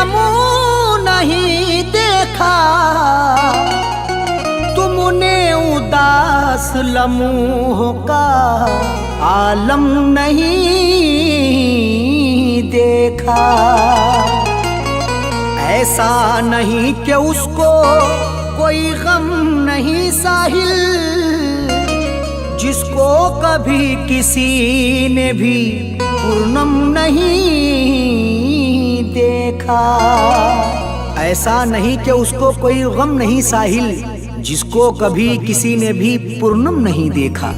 मुंह नहीं देखा, तुमने उदास लम्हों का आलम नहीं देखा। ऐसा नहीं कि उसको कोई गम नहीं साहिल, जिसको कभी किसी ने भी पूर्णम नहीं देखा। ऐसा नहीं कि उसको कोई गम नहीं साहिल, जिसको कभी किसी ने भी पूर्णम नहीं देखा।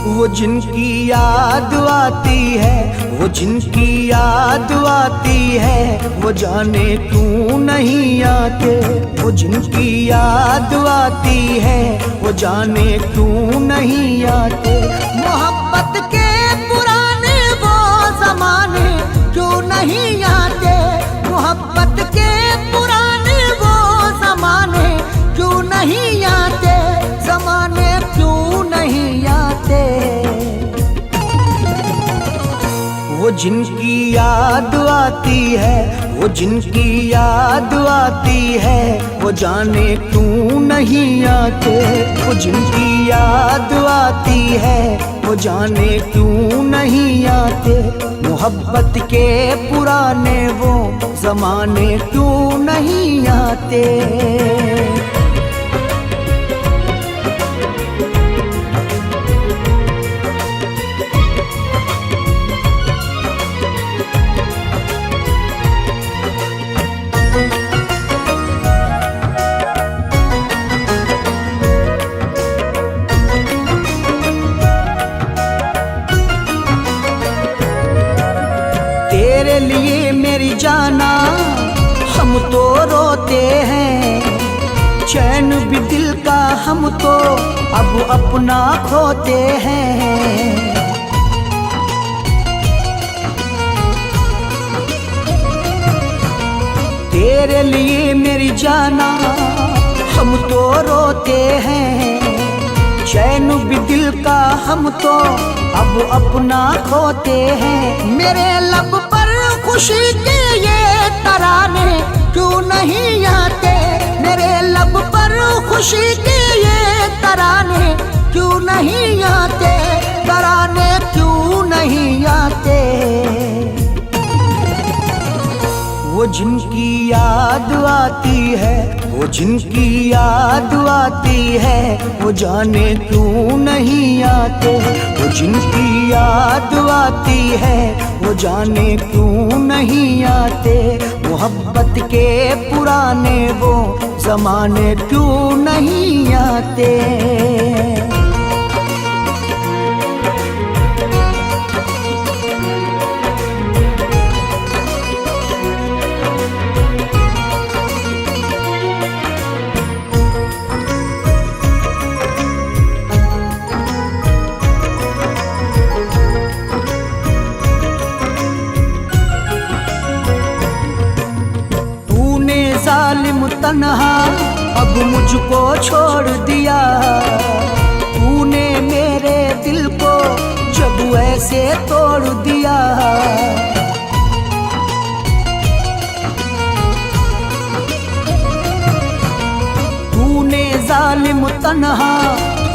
वो जिनकी याद आती है, वो जिनकी याद आती है, वो जाने क्यों नहीं आते। वो जिनकी याद आती है, वो जाने क्यों नहीं आते। मोहब्बत के पुराने वो ज़माने क्यों नहीं आते। मोहब्बत के पुराने वो ज़माने क्यों नहीं आते। ज़माने क्यों नहीं आते। वो जिनकी याद आती है, वो जिनकी याद आती है, वो जाने क्यों नहीं आते। वो जिनकी याद आती है, वो जाने क्यों नहीं आते। मोहब्बत के पुराने वो ज़माने क्यों नहीं आते। तेरे लिए मेरी जाना हम तो रोते हैं, चैन भी दिल का हम तो अब अपना खोते हैं। तेरे लिए मेरी जाना हम तो रोते हैं, चैन भी दिल का हम तो अब अपना खोते हैं। मेरे लब पर खुशी के ये तराने क्यों नहीं आते। मेरे लब पर खुशी के ये तराने क्यों नहीं आते। तराने क्यों नहीं आते। वो जिनकी याद आती है, वो जिनकी याद आती है, वो जाने क्यों नहीं आते। वो जिनकी याद आती है, वो जाने क्यों नहीं आते। मोहब्बत के पुराने वो ज़माने क्यों नहीं आते। जालिम तन्हा अब मुझको छोड़ दिया। तूने मेरे दिल को जब ऐसे तोड़ दिया। तूने जालिम तन्हा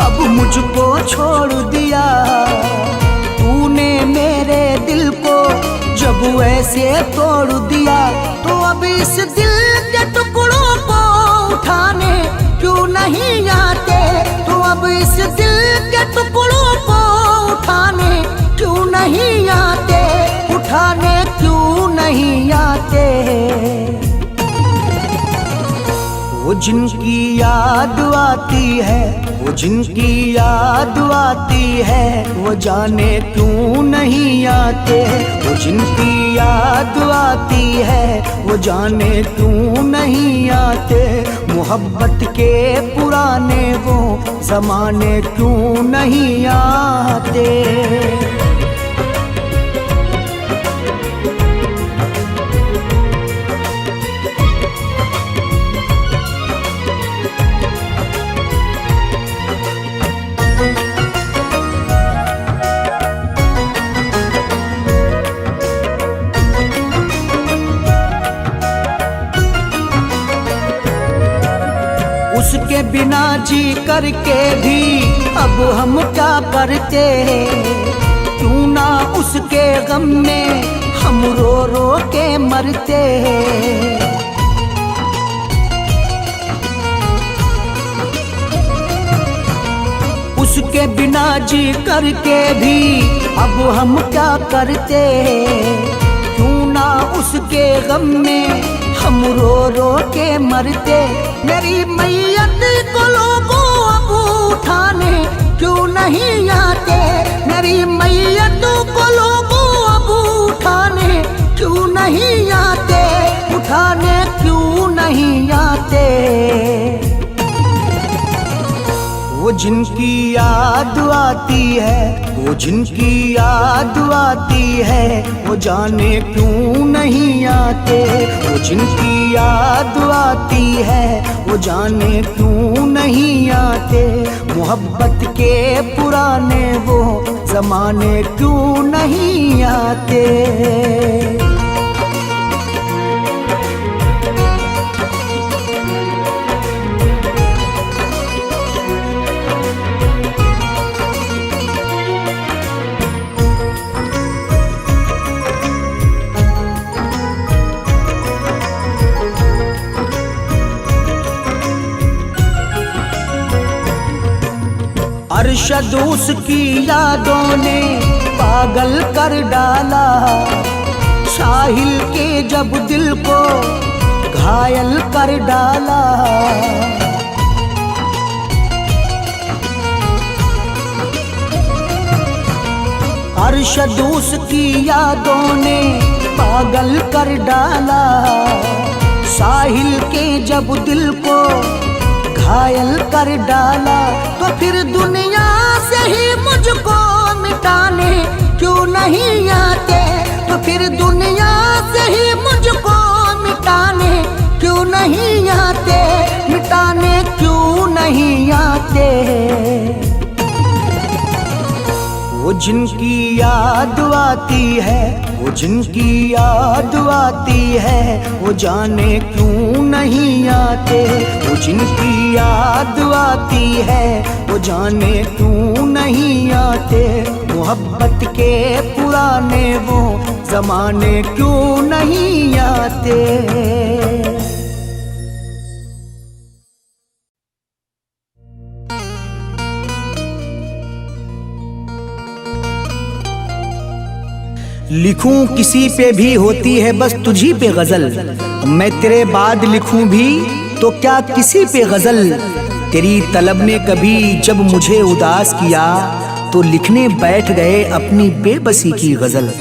अब मुझको छोड़ दिया। तूने मेरे दिल को जब ऐसे तोड़ दिया। तो अब इस दिल के टुकड़ों को उठाने क्यों नहीं आते। तो अब इस दिल के टुकड़ों को उठाने क्यों नहीं आते। उठाने क्यों नहीं आते। वो जिनकी याद आती है, वो जिनकी याद आती है, वो जाने क्यों नहीं आते। वो जिनकी याद आती है, वो जाने क्यों नहीं आते। मोहब्बत के पुराने वो ज़माने क्यों नहीं आते। उसके बिना जी करके भी अब हम क्या करते। क्यों ना उसके गम में हम रो रो के मरते। उसके बिना जी करके भी अब हम क्या करते। क्यों ना उसके गम में हम रो रो के मरते। मेरी मैयत को लोगों अब उठाने क्यों नहीं आते। मेरी मैयत को लोगों अब उठाने क्यों नहीं आते। उठाने क्यों नहीं आते। वो जिनकी याद आती है, वो जिनकी याद आती है, वो जाने क्यों नहीं आते। वो जिनकी याद आती है, वो जाने क्यों नहीं आते। मोहब्बत के पुराने वो ज़माने क्यों नहीं आते। अरशद उसकी यादों ने पागल कर डाला। साहिल के जब दिल को घायल कर डाला। अरशद उसकी यादों ने पागल कर डाला। साहिल के जब दिल को घायल कर डाला। तो फिर दुनिया से ही मुझको मिटाने क्यों नहीं आते। तो फिर दुनिया से ही मुझको मिटाने क्यों नहीं आते। मिटाने क्यों नहीं आते। वो जिनकी याद आती है, वो जिनकी याद आती है, वो जाने क्यों नहीं आते। वो जिनकी याद आती है, वो जाने क्यों नहीं आते। मोहब्बत के पुराने वो ज़माने क्यों नहीं आते। लिखूं किसी पे भी होती है बस तुझी पे गजल। मैं तेरे बाद लिखूं भी तो क्या किसी पे गजल। तेरी तलब ने कभी जब मुझे उदास किया तो लिखने बैठ गए अपनी बेबसी की गजल।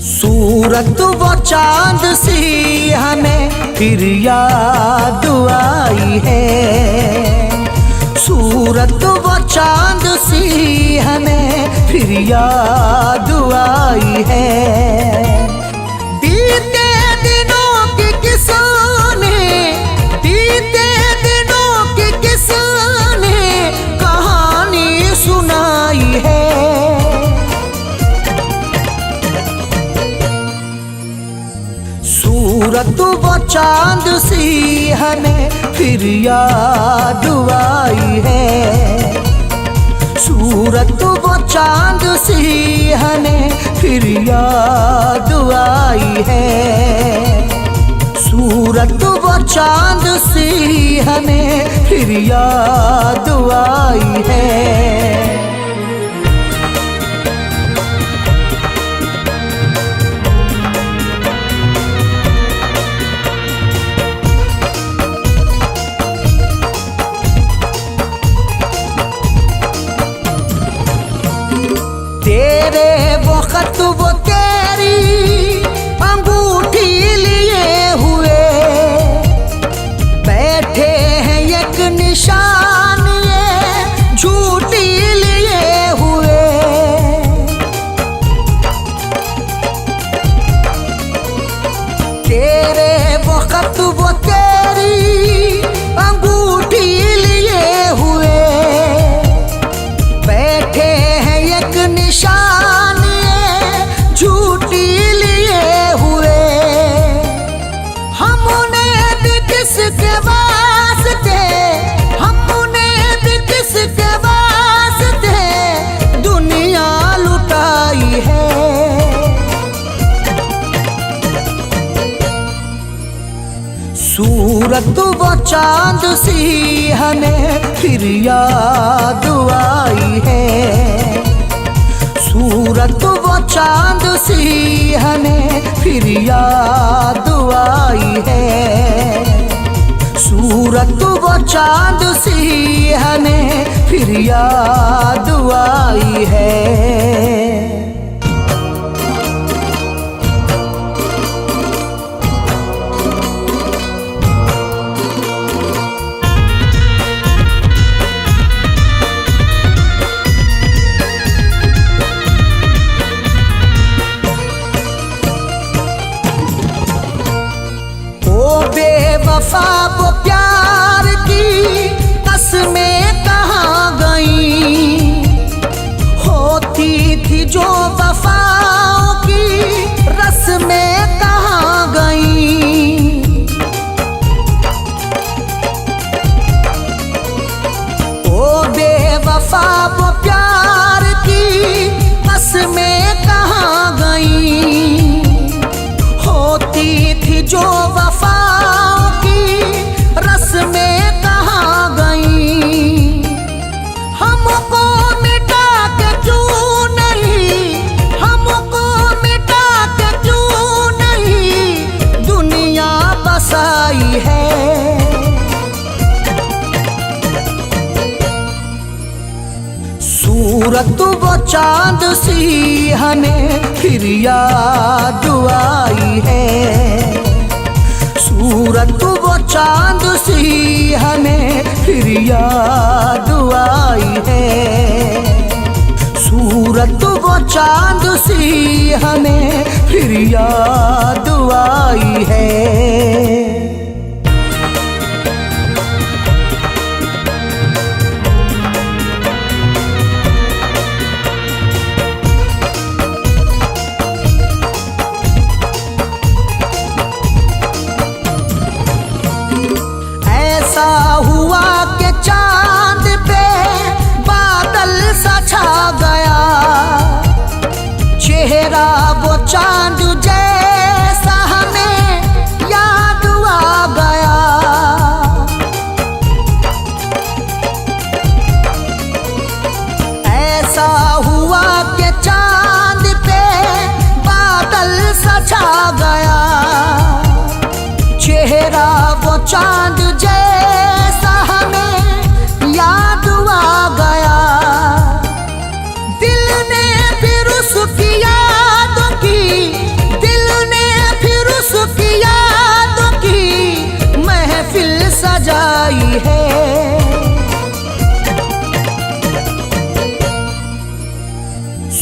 सूरत वो चांद सी हमें फिर याद आई है। सूरत वो चांद सी हमें फिर याद आई है। बीते दिनों की किसने, बीते दिनों की किसने कहानी सुनाई सूरत वो चांद सी हमें फिर याद आई है। सूरत वो चांद सी हमें फिर याद आई है। सूरत वो चांद सी हमें फिर याद आई है। तेरे वो खत वो तेरी अंगूठी लिए हुए बैठे हैं एक निशान ये झूठी लिए हुए। तेरे वो खत वो तेरी अंगूठी लिए हुए बैठे हैं एक निशान ये झूठी लिए हुए। हमने भी किसके वास्ते, हमने भी किसके वास्ते दुनिया लुटाई है। सूरत वो चांद सी हमें फिर याद आई है। सूरत वो चांद सी हमें फिर याद आई है। सूरत वो चांद सी हमें फिर याद आई है। बेवफा वो प्यार की कसमें कहाँ गई, होती थी जो वफाओं की रस्में कहाँ गई। ओ बेवफा वो प्यार की कसमें कहाँ गई, होती थी जो वफाओं की रस्में कहाँ गई। हमको मिटा के क्यों नहीं, हमको मिटा के क्यों नहीं दुनिया बसाई है। सूरत वो चांद सी हमें फिर याद आई है। सूरत वो चांद सी हमें फिर याद आई है। सूरत वो चांद सी हमें फिर याद आई है। ऐसा हुआ कि चांद पे बादल सा छा गया, चेहरा वो चांद जैसा हमें याद आ गया। ऐसा हुआ कि चांद पे बादल सा छा गया, चेहरा वो चांद जैसा हमें याद आ गया। दिल ने फिर उसकी यादों की, दिल ने फिर उसकी यादों की महफिल सजाई है।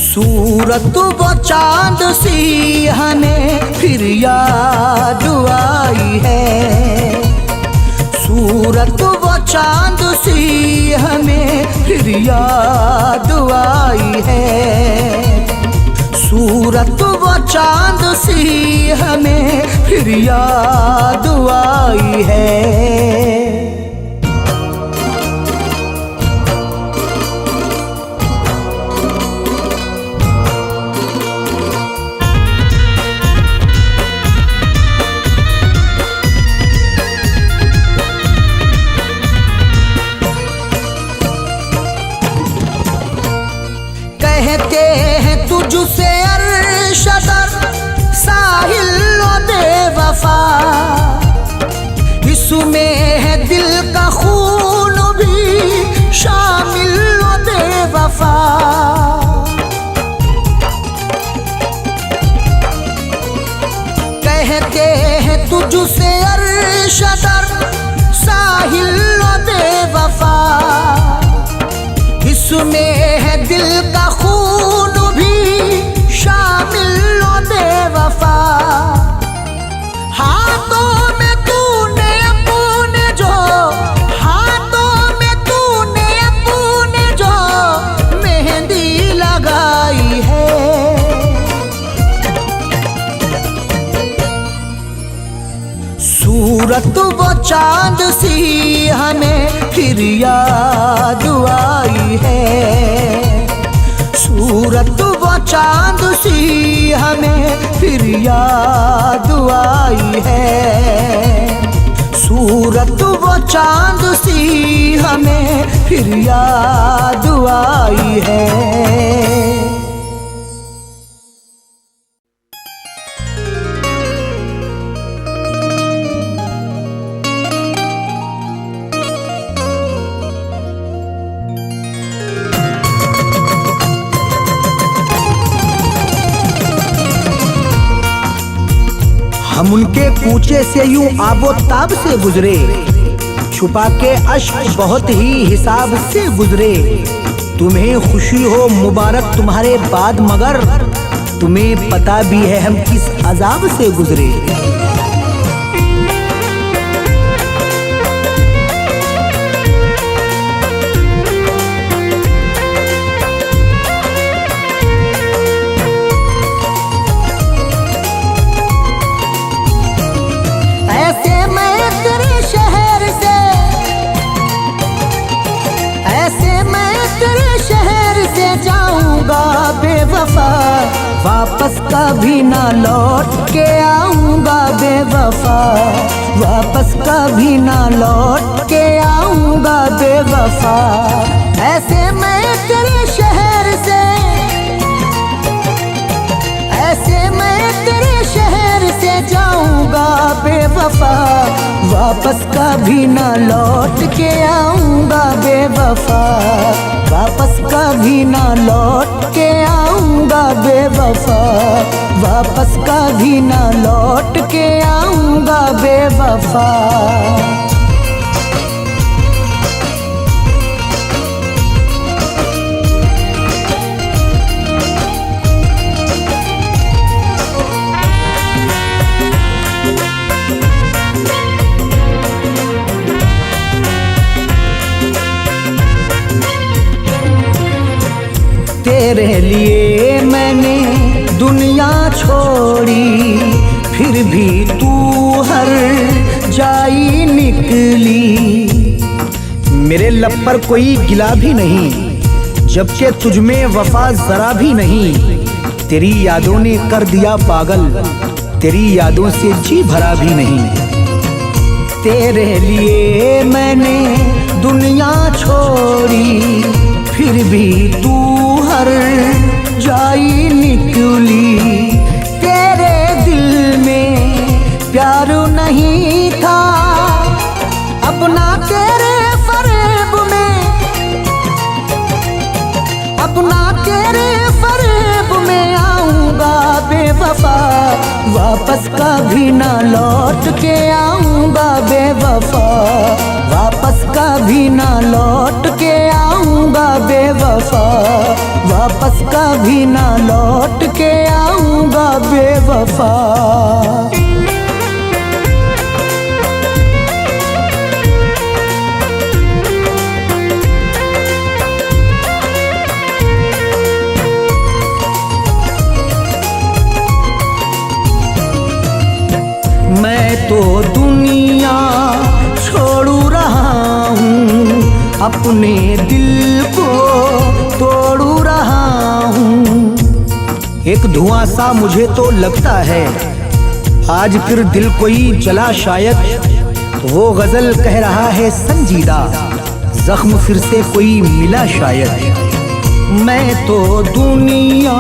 सूरत वो चांद सी हमें फिर याद आई है। सूरत वो चांद सी हमें फिर याद आई है। सूरत वो चांद सी हमें फिर याद आई है। कहते हैं तुझसे अर्शदर साहिल व बेवफा, इसमें है दिल का खून भी शामिल व बेवफा। कहते हैं तुझसे अर्शदर साहिल व बेवफा, इसमें है दिल का खून भी शामिल व बेवफा। हाथों में तूने अपने जो, हाथों में तूने अपने जो मेहंदी लगाई है, सूरत वो चांद सी हमें फिर याद आई है। सूरत वो चांद सी हमें फिर याद आई है। सूरत वो चांद सी हमें फिर याद आई है। हम उनके कूचे से यूं आबो ताब से गुजरे, छुपा के अश्क बहुत ही हिसाब से गुजरे। तुम्हें खुशी हो मुबारक तुम्हारे बाद, मगर तुम्हें पता भी है हम किस अजाब से गुजरे। बेवफा वापस कभी ना लौट के आऊंगा बेवफा, वापस कभी ना लौट के आऊंगा बेवफा। ऐसे मैं तेरे शहर से, ऐसे मैं तेरे शहर से जाऊंगा बेवफा, वापस कभी ना लौट के आऊंगा बेवफा, वापस कभी ना लौट के आऊंगा बेवफा, वापस कभी ना लौट के आऊंगा बेवफा। तेरे लिए मैंने दुनिया छोड़ी, फिर भी तू हर जाई निकली। मेरे लब पर कोई गिला भी नहीं, जबकि तुझमें वफा जरा भी नहीं। तेरी यादों ने कर दिया पागल, तेरी यादों से जी भरा भी नहीं। तेरे लिए मैंने दुनिया छोड़ी, फिर भी तू हर जाई निकली। तेरे दिल में प्यार नहीं था, अपना तेरे फरेब में, अपना तेरे फरेब में आऊंगा बेवफा, वापस कभी ना लौट के आऊंगा बेवफा, वापस कभी ना लौट के आऊंगा बेवफा, वापस कभी ना लौट के आऊंगा बेवफा। दुनिया छोड़ू रहा हूँ, अपने दिल को तोड़ू रहा हूँ। एक धुआं सा मुझे तो लगता है, आज फिर दिल कोई जला शायद। वो गजल कह रहा है संजीदा, जख्म फिर से कोई मिला शायद। मैं तो दुनिया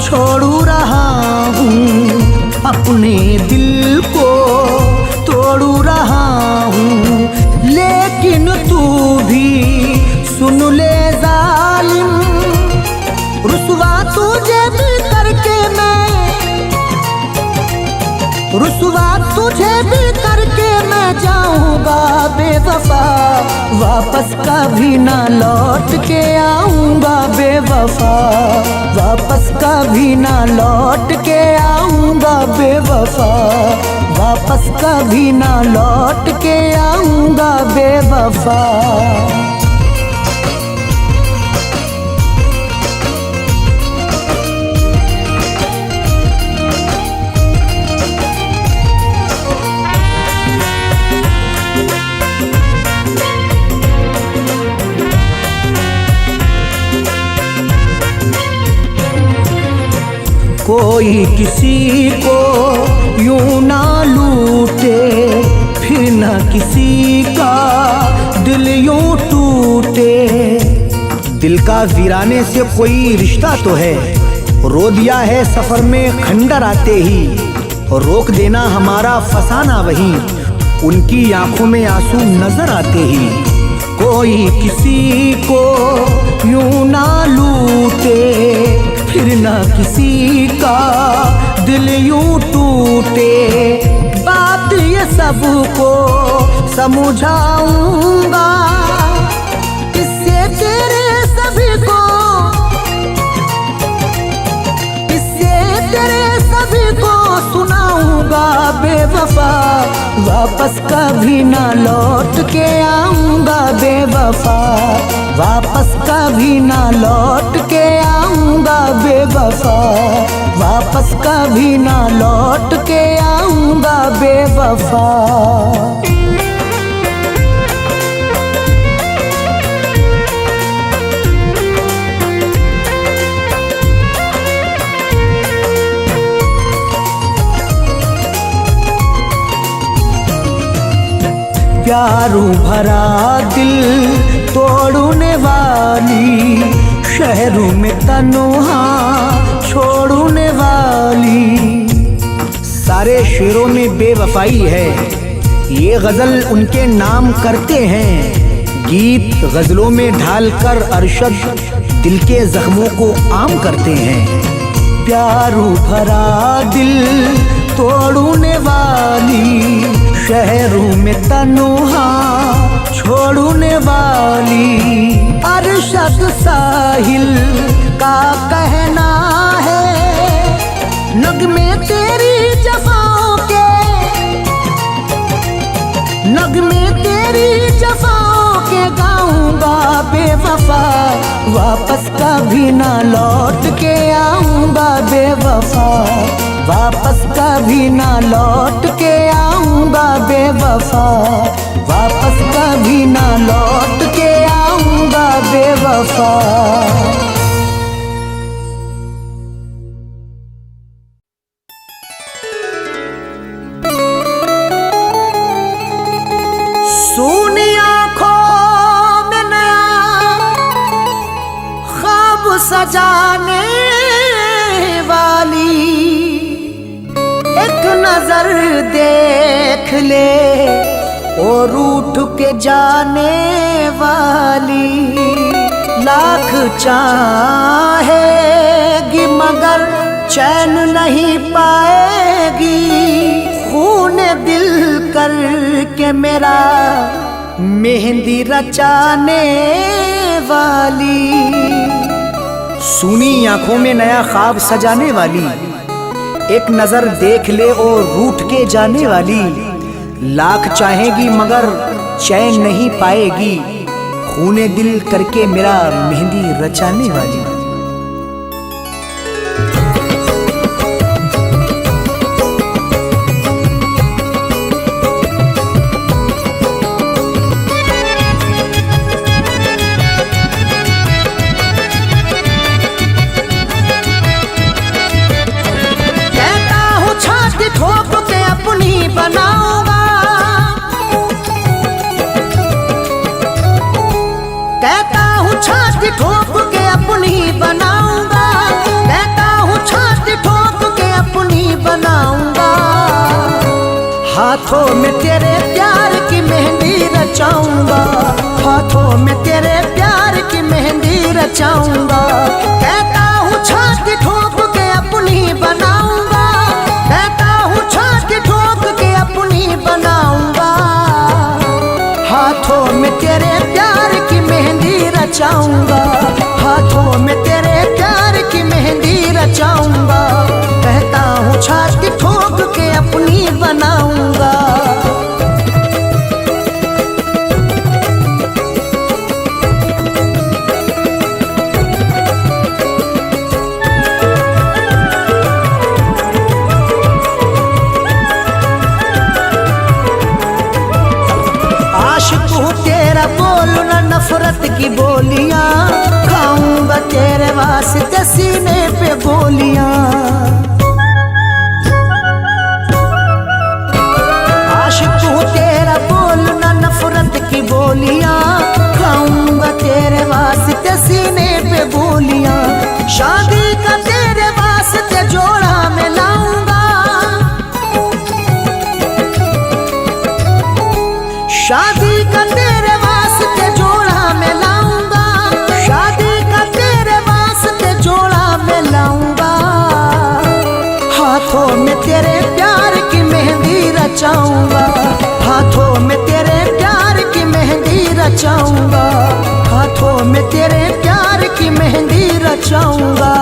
छोड़ू रहा हूँ, अपने दिल को तोड़ू रहा हूँ। लेकिन तू भी सुन ले जालिम, रुसवा तुझे भी करके मैं, रुसवा तुझे भी करके मैं जाऊंगा बेवफा, वापस कभी ना लौट के आऊंगा बेवफा, वापस कभी ना लौट के आऊंगा बेवफा, वापस कभी ना लौट के आऊंगा बेवफा। कोई किसी को यूं ना लूटे, फिर न किसी का दिल यूं टूटे। दिल का वीराने से कोई रिश्ता तो है, रो दिया है सफर में खंडर आते ही। रोक देना हमारा फसाना वहीं, उनकी आंखों में आंसू नजर आते ही। कोई किसी को यूं ना लूटे, फिर न किसी का दिल यूं टूटे। बात ये सबको समझाऊंगा, इससे तेरे सभी को, इससे तेरे सभी को सुनाऊंगा बेवफा, वापस कभी ना लौट के आऊंगा बेवफा, वापस कभी ना लौट के आऊंगा बेवफा, वापस कभी ना लौट के आऊंगा बेवफा। प्यारू भरा दिल तोड़ने वाली, शहरों में तन्हा छोड़ने वाली। सारे शेरों में बेवफाई है, ये गजल उनके नाम करते हैं। गीत गजलों में ढालकर अरशद दिल के जख्मों को आम करते हैं। प्यारू भरा दिल तोड़ने वाली, शहरों में तन्हा छोड़ने वाली। अरशद साहिल का कहना है, नगमे तेरी जफाओं के, नगमे तेरी जफाओं के गाऊंगा बेवफा, वापस कभी ना लौट के आऊंगा बेवफा, वापस कभी ना लौट के आऊंगा बेवफा, वापस कभी ना लौट के आऊंगा बेवफा। सोनी आँखों में नया ख्वाब सजाने वाली, एक नजर देख ले और रूठ के जाने वाली। लाख चाहेगी मगर चैन नहीं पाएगी, खून दिल करके मेरा मेहंदी रचाने वाली। सूनी आंखों में नया ख्वाब सजाने वाली, एक नजर देख ले और रूठ के जाने वाली। लाख चाहेगी मगर चैन नहीं पाएगी, खूने दिल करके मेरा मेहंदी रचाने वाली। छाती ठोक के अपनी बनाऊंगा, कहता हूँ छाती ठोक के अपनी बनाऊंगा। हाथों में तेरे प्यार की मेहंदी रचाऊंगा, हाथों में तेरे प्यार की मेहंदी रचाऊंगा। कहता हूँ छाती ठोक के अपनी बनाऊंगा, कहता हूँ छाती ठोक के अपनी बनाऊंगा। हाथों में तेरे प्यार की मेहंदी रचाऊंगा, हाथों में तेरे प्यार की मेहंदी रचाऊंगा। कहता हूँ छाती ठोक के अपनी बनाऊंगा। आशिक हूँ तेरा, बोलू ना नफरत की बोलियां, खाऊंगा तेरे वास्ते सीने पे गोलियां। आशिक हूँ तेरा, बोलू ना नफरत की बोलियां, खाऊंगा तेरे वास्ते सीने पे गोलियां। शादी का तेरे वास्ते जोड़ा मैं लाऊंगा, शादी का तेरे वास्ते जोड़ा मैं लाऊंगा, शादी का तेरे वास्ते जोड़ा मैं लाऊंगा। हाथों में तेरे प्यार की मेहंदी रचाऊंगा, हाथों में तेरे प्यार की मेहंदी रचाऊंगा, हाथों में तेरे प्यार की मेहंदी रचाऊंगा।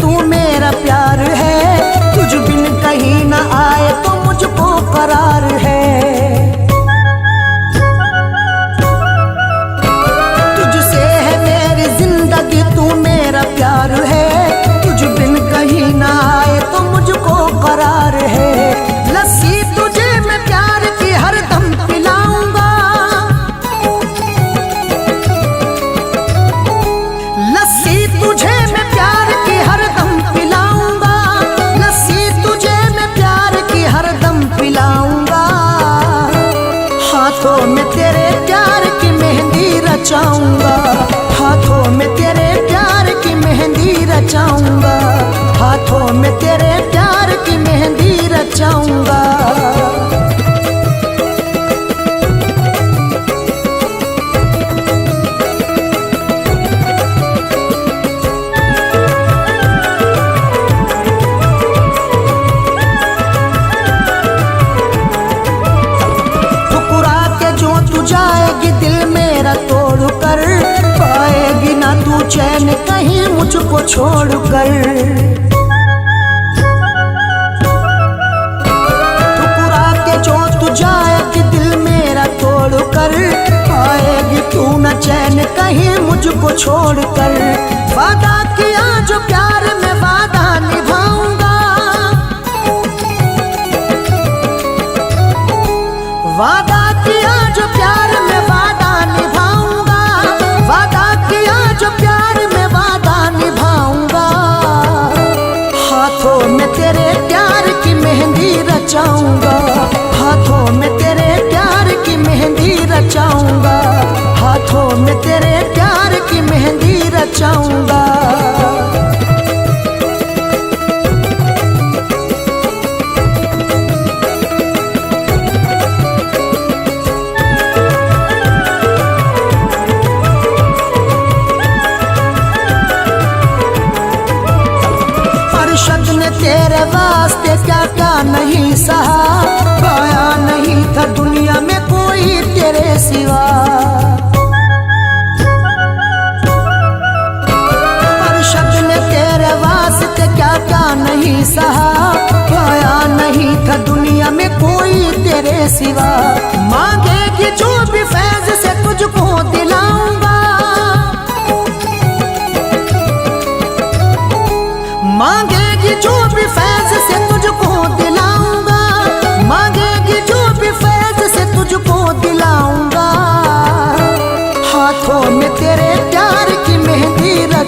तू मेरा प्यार है, तुझ बिन कहीं ना आए तो मुझको करार है। तुझसे है मेरी जिंदगी, तू मेरा प्यार है, तुझ बिन कहीं ना आए तो मुझको करार है। लस्सी तुझे मैं प्यार की हरदम पिलाऊंगा, लस्सी तुझे मैं प्यार की हरदम पिलाऊंगा, लस्सी तुझे मैं प्यार की हरदम पिलाऊंगा। हाथों में तेरे प्यार की मेहंदी रचाऊंगा, हाथों में तेरे प्यार की मेहंदी रचाऊंगा, हाथों में तेरे प्यार की मेहंदी रचाऊंगा। जाएगी दिल मेरा तोड़ कर, पाएगी ना तू चैन कहीं मुझको छोड़ कर। ठुकरा के जो तू जाएगी दिल मेरा तोड़ कर, पाएगी तू ना चैन कहीं मुझको छोड़ कर। वादा किया जो प्यार में वादा निभाऊंगा, वादा किया जो प्यार में वादा निभाऊंगा, वादा किया जो प्यार में वादा निभाऊंगा। हाथों में तेरे प्यार की मेहंदी रचाऊंगा, हाथों में तेरे प्यार की मेहंदी रचाऊंगा, हाथों में तेरे प्यार की मेहंदी रचाऊंगा। तेरे वास्ते क्या क्या नहीं सहा,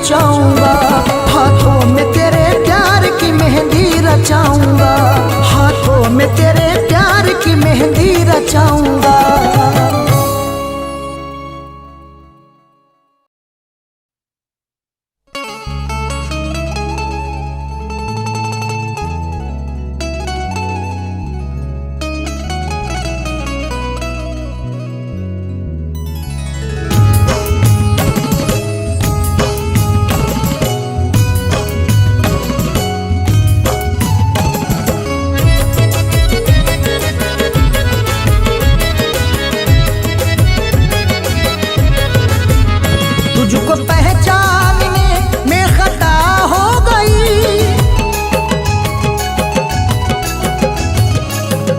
रचाऊंगा, हाथों में तेरे प्यार की मेहंदी रचाऊंगा, हाथों में तेरे प्यार की मेहंदी रचाऊंगा। तुझको पहचानने में खता हो गई,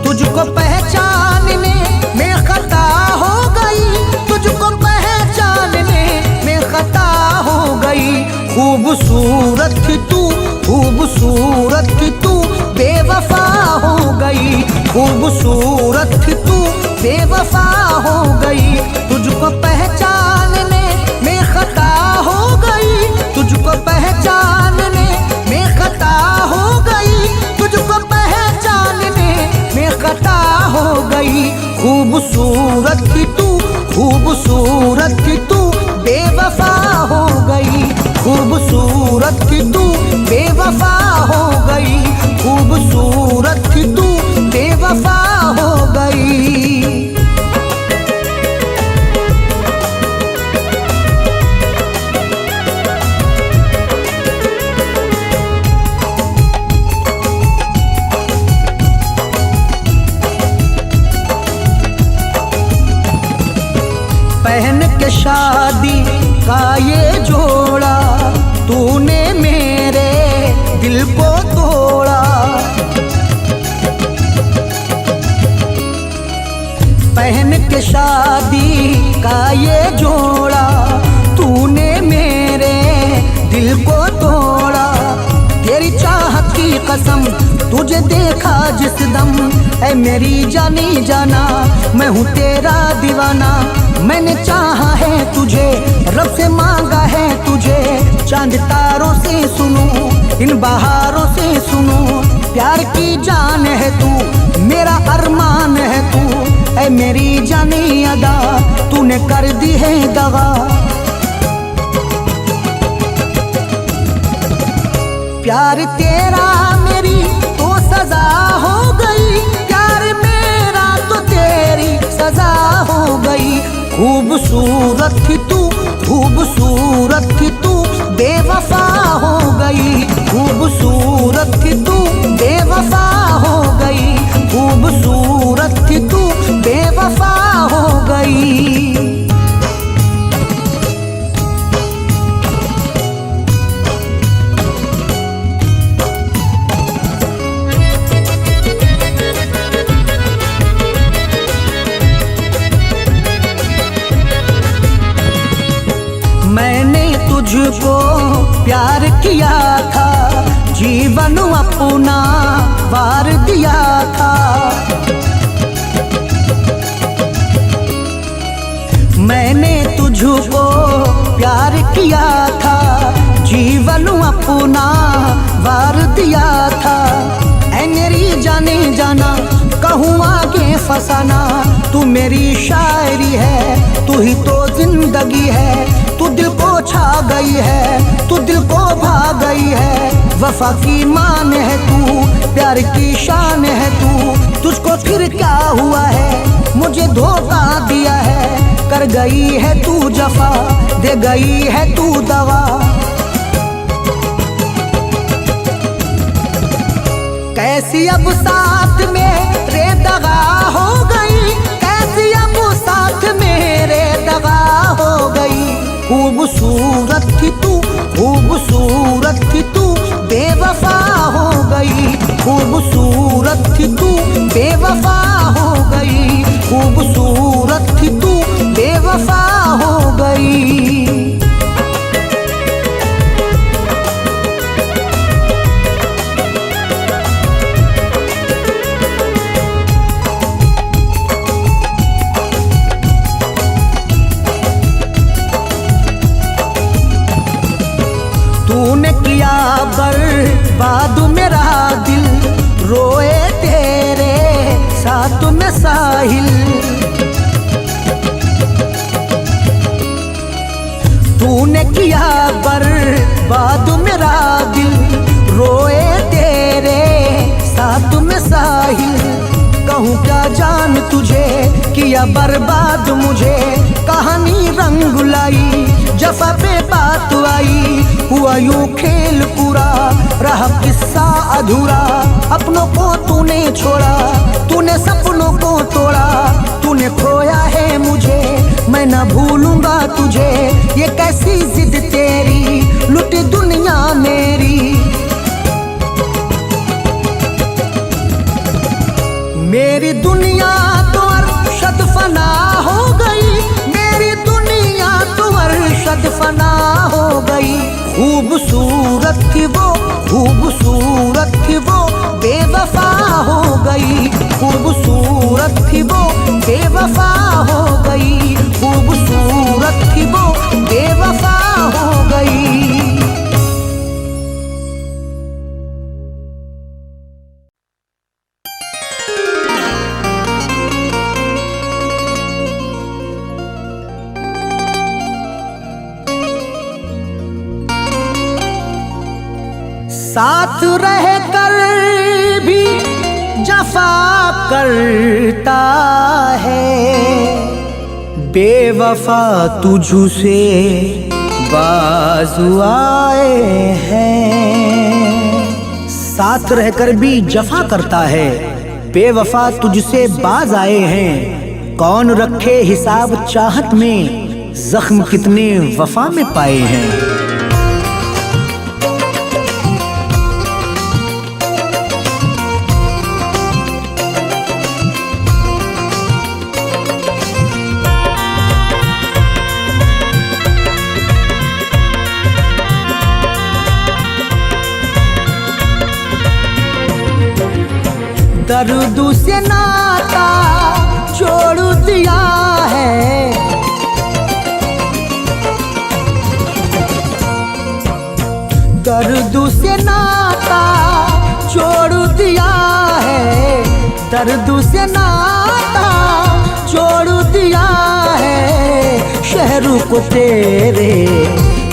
तुझको पहचानने में खता हो गई, तुझको पहचानने में खता हो गई। खूबसूरत थी तू, खूबसूरत थी तू, बेवफा हो गई, खूबसूरत थी तू, बेवफा हो गई। तुझको पहचानने में खता हो गई, तुझको पहचानने में खता हो गई, तुझको पहचानने में खता हो गई। खूबसूरत थी तू, खूबसूरत थी तू, बेवफा हो गई, खूबसूरत थी तू, बेवफा हो गई, खूबसूरत थी तू, बेवफा हो गई। पहन के शादी का ये जोड़ा, तूने मेरे दिल को तोड़ा। पहन के शादी का ये जोड़ा, तूने मेरे दिल को तोड़ा। तेरी चाहत की कसम तुझे देखा जिस दम, ऐ मेरी जानी जाना मैं हूँ तेरा दीवाना। मैंने चाहा है तुझे, रब से मांगा है तुझे, चांद तारों से सुनूं, इन बहारों से सुनूं। प्यार की जान है तू, मेरा अरमान है तू, ऐ मेरी जानी अदा तूने कर दी है दगा। प्यार तेरा मेरी तो सजा हो गई, प्यार मेरा तो तेरी सजा हो गई। खूबसूरत थी तू, खूबसूरत थी तू, बेवफा हो गई, खूबसूरत थी तू, बेवफा हो गई, खूबसूरत थी तू, बेवफा हो गई। मैंने तुझको प्यार किया था, जीवन अपना वार दिया था। मैंने तुझको प्यार किया था, जीवन अपना वार दिया था। ऐ मेरी जाने जाना कहूँ आगे फसाना, तू मेरी शायरी है, तू ही तो जिंदगी है। तू दिल को छा गई है, तू दिल को भा गई है। वफा की मान है तू, प्यार की शान है तू। तुझको फिर क्या हुआ है, मुझे धोखा दिया है। कर गई है तू जफा, दे गई है तू दवा। कैसी अब साथ में रे दगा हो गई, कैसी अब साथ में रे दगा हो गई। खूबसूरत थी तू, खूबसूरत थी तू, बेवफा हो गई। खूबसूरत थी तू, बेवफा हो गई। खूबसूरत थी तू, बेवफा हो गई। किया बर्बाद मुझे, कहानी रंग लाई, जफा पे बात आई, हुआ यूं खेल पूरा, रहा किस्सा अधूरा। अपनों को तूने छोड़ा, तूने सपनों को तोड़ा, तूने खोया है मुझे, मैं न भूलूंगा तुझे। ये कैसी जिद तेरी, लुटी दुनिया मेरी। मेरी दुनिया तो अरशद फना हो गई, मेरी दुनिया तो अरशद फना हो गई। खूबसूरत थी वो, खूबसूरत थी वो, बेवफा हो गई। खूबसूरत थी वो, बेवफा हो गई। खूबसूरत थी वो, बेवफा हो गई। साथ रह कर भी जफा करता है, बेवफा तुझसे बाज़ आए हैं। साथ रहकर भी जफा करता है, बेवफा तुझसे बाज आए हैं। कौन रखे हिसाब चाहत में, जख्म कितने वफा में पाए हैं। दर्द से नाता छोड़ दिया है, दर्द से नाता छोड़ दिया है, दर्द से नाता छोड़ दिया है। शहर को तेरे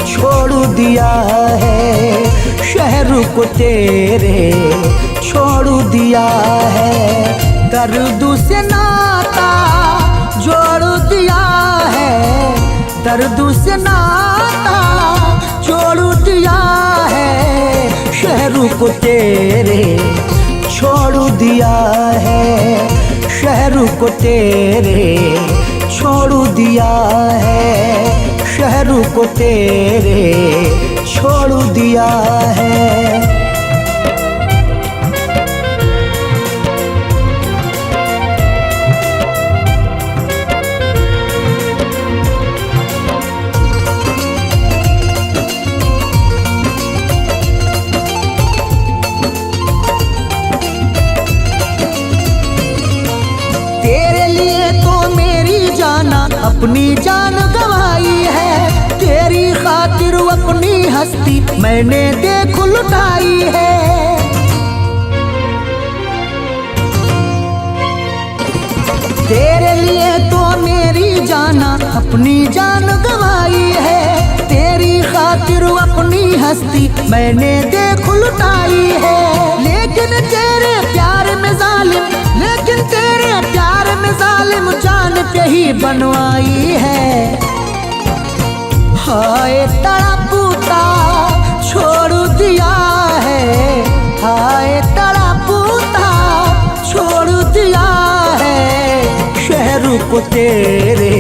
छोड़ दिया है, शहर को तेरे छोड़ दिया है। दर्द से नाता जोड़ दिया है, दर्द से नाता जोड़ दिया है। शहर को तेरे छोड़ दिया है, शहर को तेरे छोड़ दिया है, शहर को तेरे छोड़ दिया है। अपनी जान गवाई है, तेरी खातिर अपनी हस्ती मैंने देख लुटाई है। तेरे लिए तो मेरी जाना अपनी जान गवाई है, तेरी खातिर अपनी हस्ती मैंने देख लुटाई है। लेकिन तेरे प्यार में जालिम, लेकिन तेरे प्यार में जालिम जान पे ही बनवाई है। हाय तड़पता छोड़ दिया है, हाय तड़पता छोड़ दिया है। शहर को तेरे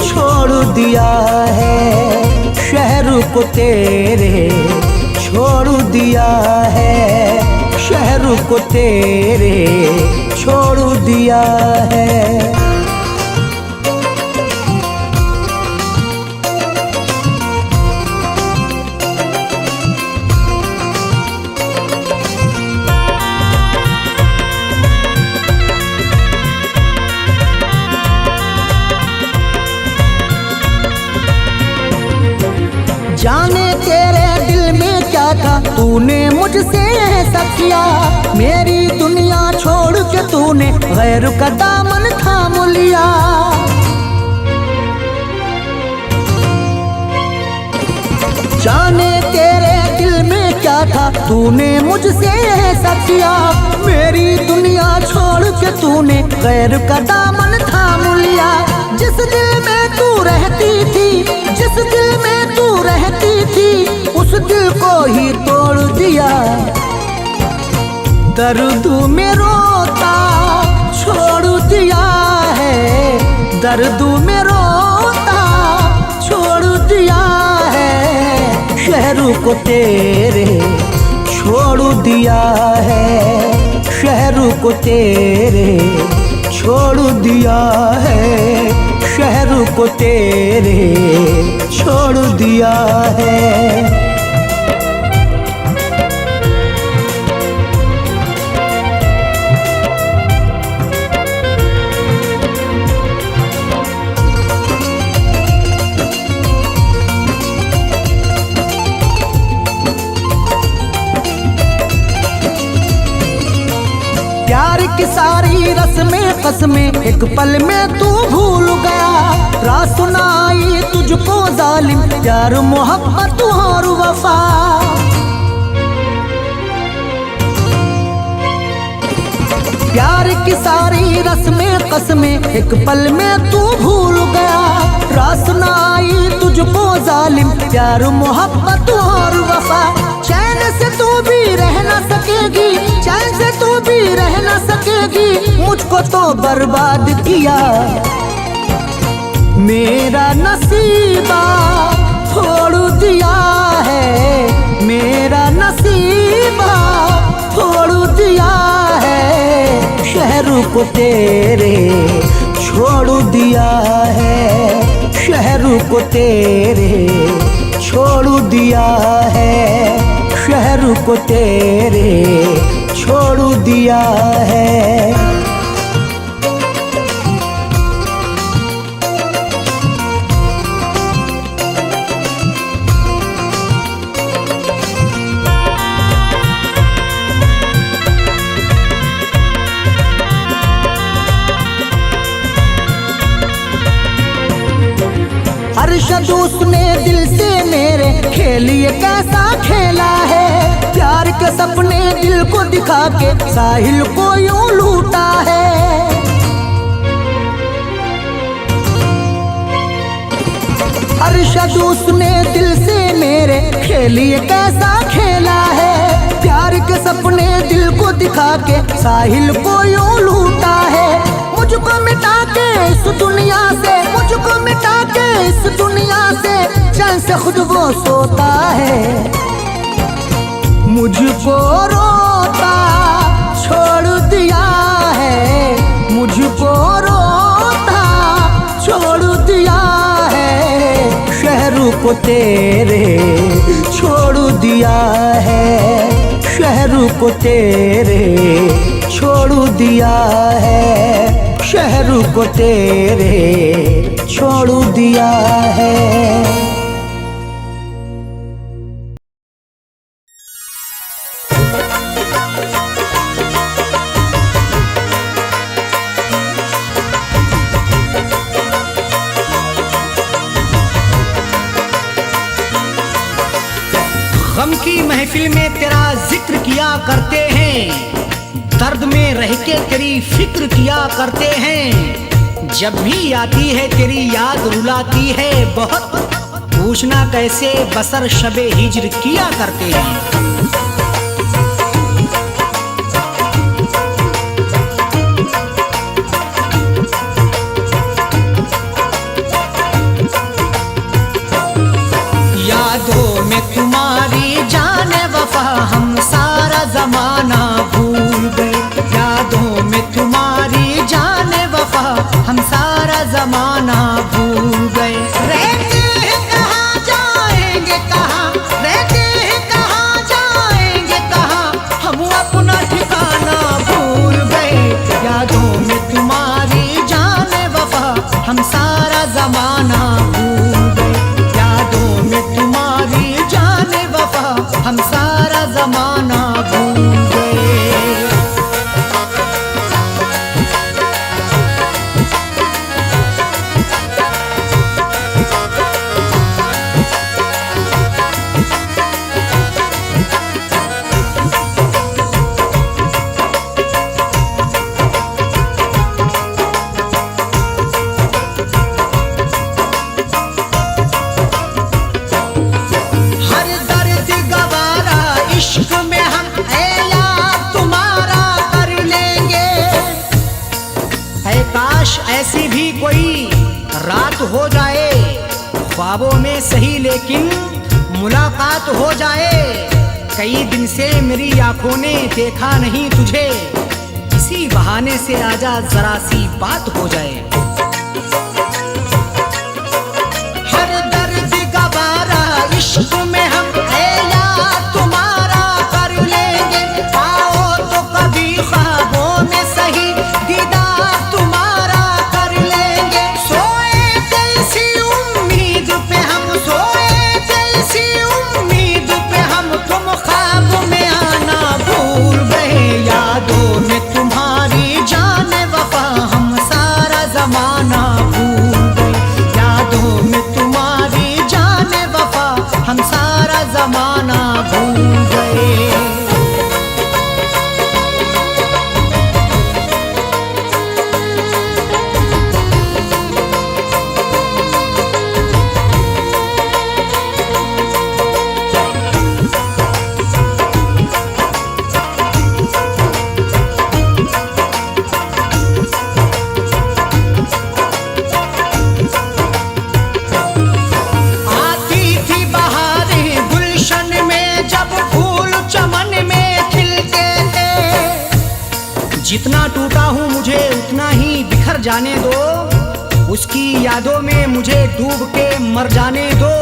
छोड़ दिया है, शहर को तेरे छोड़ दिया है, शहर को तेरे छोड़ दिया है। जाने तेरे दिल में क्या था, तूने मुझसे ऐसा किया। मेरी दुनिया छोड़ के तूने गैर का दामन थाम लिया। जाने तेरे दिल में क्या था, तूने मुझसे ऐसा किया। मेरी दुनिया छोड़ के तूने गैर का दामन थाम लिया। जिस दिल में तू रहती थी, जिस दिल में तू रहती थी, उस दिल को ही तोड़ दिया। दर्द में रोता छोड़ दिया है, दर्द में रोता छोड़ दिया है। शहर को तेरे छोड़ दिया है, शहर को तेरे छोड़ दिया है, शहर को तेरे छोड़ दिया है। प्यार की सारी रस्में कसमें एक पल में तू भूल गया। रात सुनाई तुझको जालिम प्यार मोहब्बत और वफा। प्यार की सारी रस्में कसमें एक पल में तू भूल गया। रात सुनाई तुझको जालिम प्यार मोहब्बत और वफा। चैन से तू भी रह ना सकेगी, चैन से तू भी रह ना सकेगी, मुझको तो बर्बाद किया। मेरा नसीबा छोड़ दिया है, मेरा नसीबा छोड़ दिया है। शहर को तेरे छोड़ दिया है, शहर को तेरे छोड़ दिया है, शहर को तेरे छोड़ दिया है। अरशद उसने दिल से मेरे खेलिए कैसा खेला है। प्यार के सपने दिल को दिखा के साहिल को यूं लूटा है। अरशद उसने दिल से मेरे खेलिए कैसा खेला है। प्यार के सपने दिल को दिखा के साहिल को यूं लूटा है। मुझको मिटा के इस दुनिया से, मुझको मिटा के इस दुनिया से, चैन से खुद वो सोता है। मुझको रोता छोड़ दिया है, मुझको रोता छोड़ दिया है। शहर को तेरे छोड़ दिया है, शहर को तेरे छोड़ दिया है, शहर को तेरे छोड़ दिया है। गम की महफिल में तेरा जिक्र किया करते हैं, दर्द में रह के तेरी फिक्र किया करते हैं। जब भी आती है तेरी याद रुलाती है बहुत, पूछना कैसे बसर शबे हिज्र किया करते हैं। यादों में तुम्हारी जाने वफा हम सारा जमाना भूल गए। यादों में तुम्हारी जाने वफा हम सारा जमाना भूल गए। रहते हैं कहाँ जाएंगे कहाँ, रहते हैं कहाँ जाएंगे कहाँ, हम अपना ठिकाना भूल गए। यादों में तुम्हारी जाने वफा हम सारा जमाना भूल गए। यादों में तुम्हारी जाने वफा हम सारा जमाना भूल गए। बात हो जाए, ख्वाबों में सही लेकिन मुलाकात हो जाए। कई दिन से मेरी आंखों ने देखा नहीं तुझे, इसी बहाने से आजा जरा सी बात हो जाए। हर दर्द गवारा इश्क में हम याद तुम्हारा कर लेंगे, आओ तो कभी ख्वाबों में सही दीदार तुम्हारा कर लेंगे। सोए जैसी उम्मीद पे हम, सोए जैसी उम्मीद पे हम, तुम ख्वाब में आना भूल गए। यादों में तुम्हारी जान वफा हम सारा जमाना भूल गए। यादों में तुम्हारी जान वफा हम सारा जमाना भूल गए। आती थी बहारें गुलशन में जब फूल चमन में खिलते थे। जितना टूटा हूँ मुझे उतना ही बिखर जाने दो, उसकी यादों में मुझे डूब के मर जाने दो।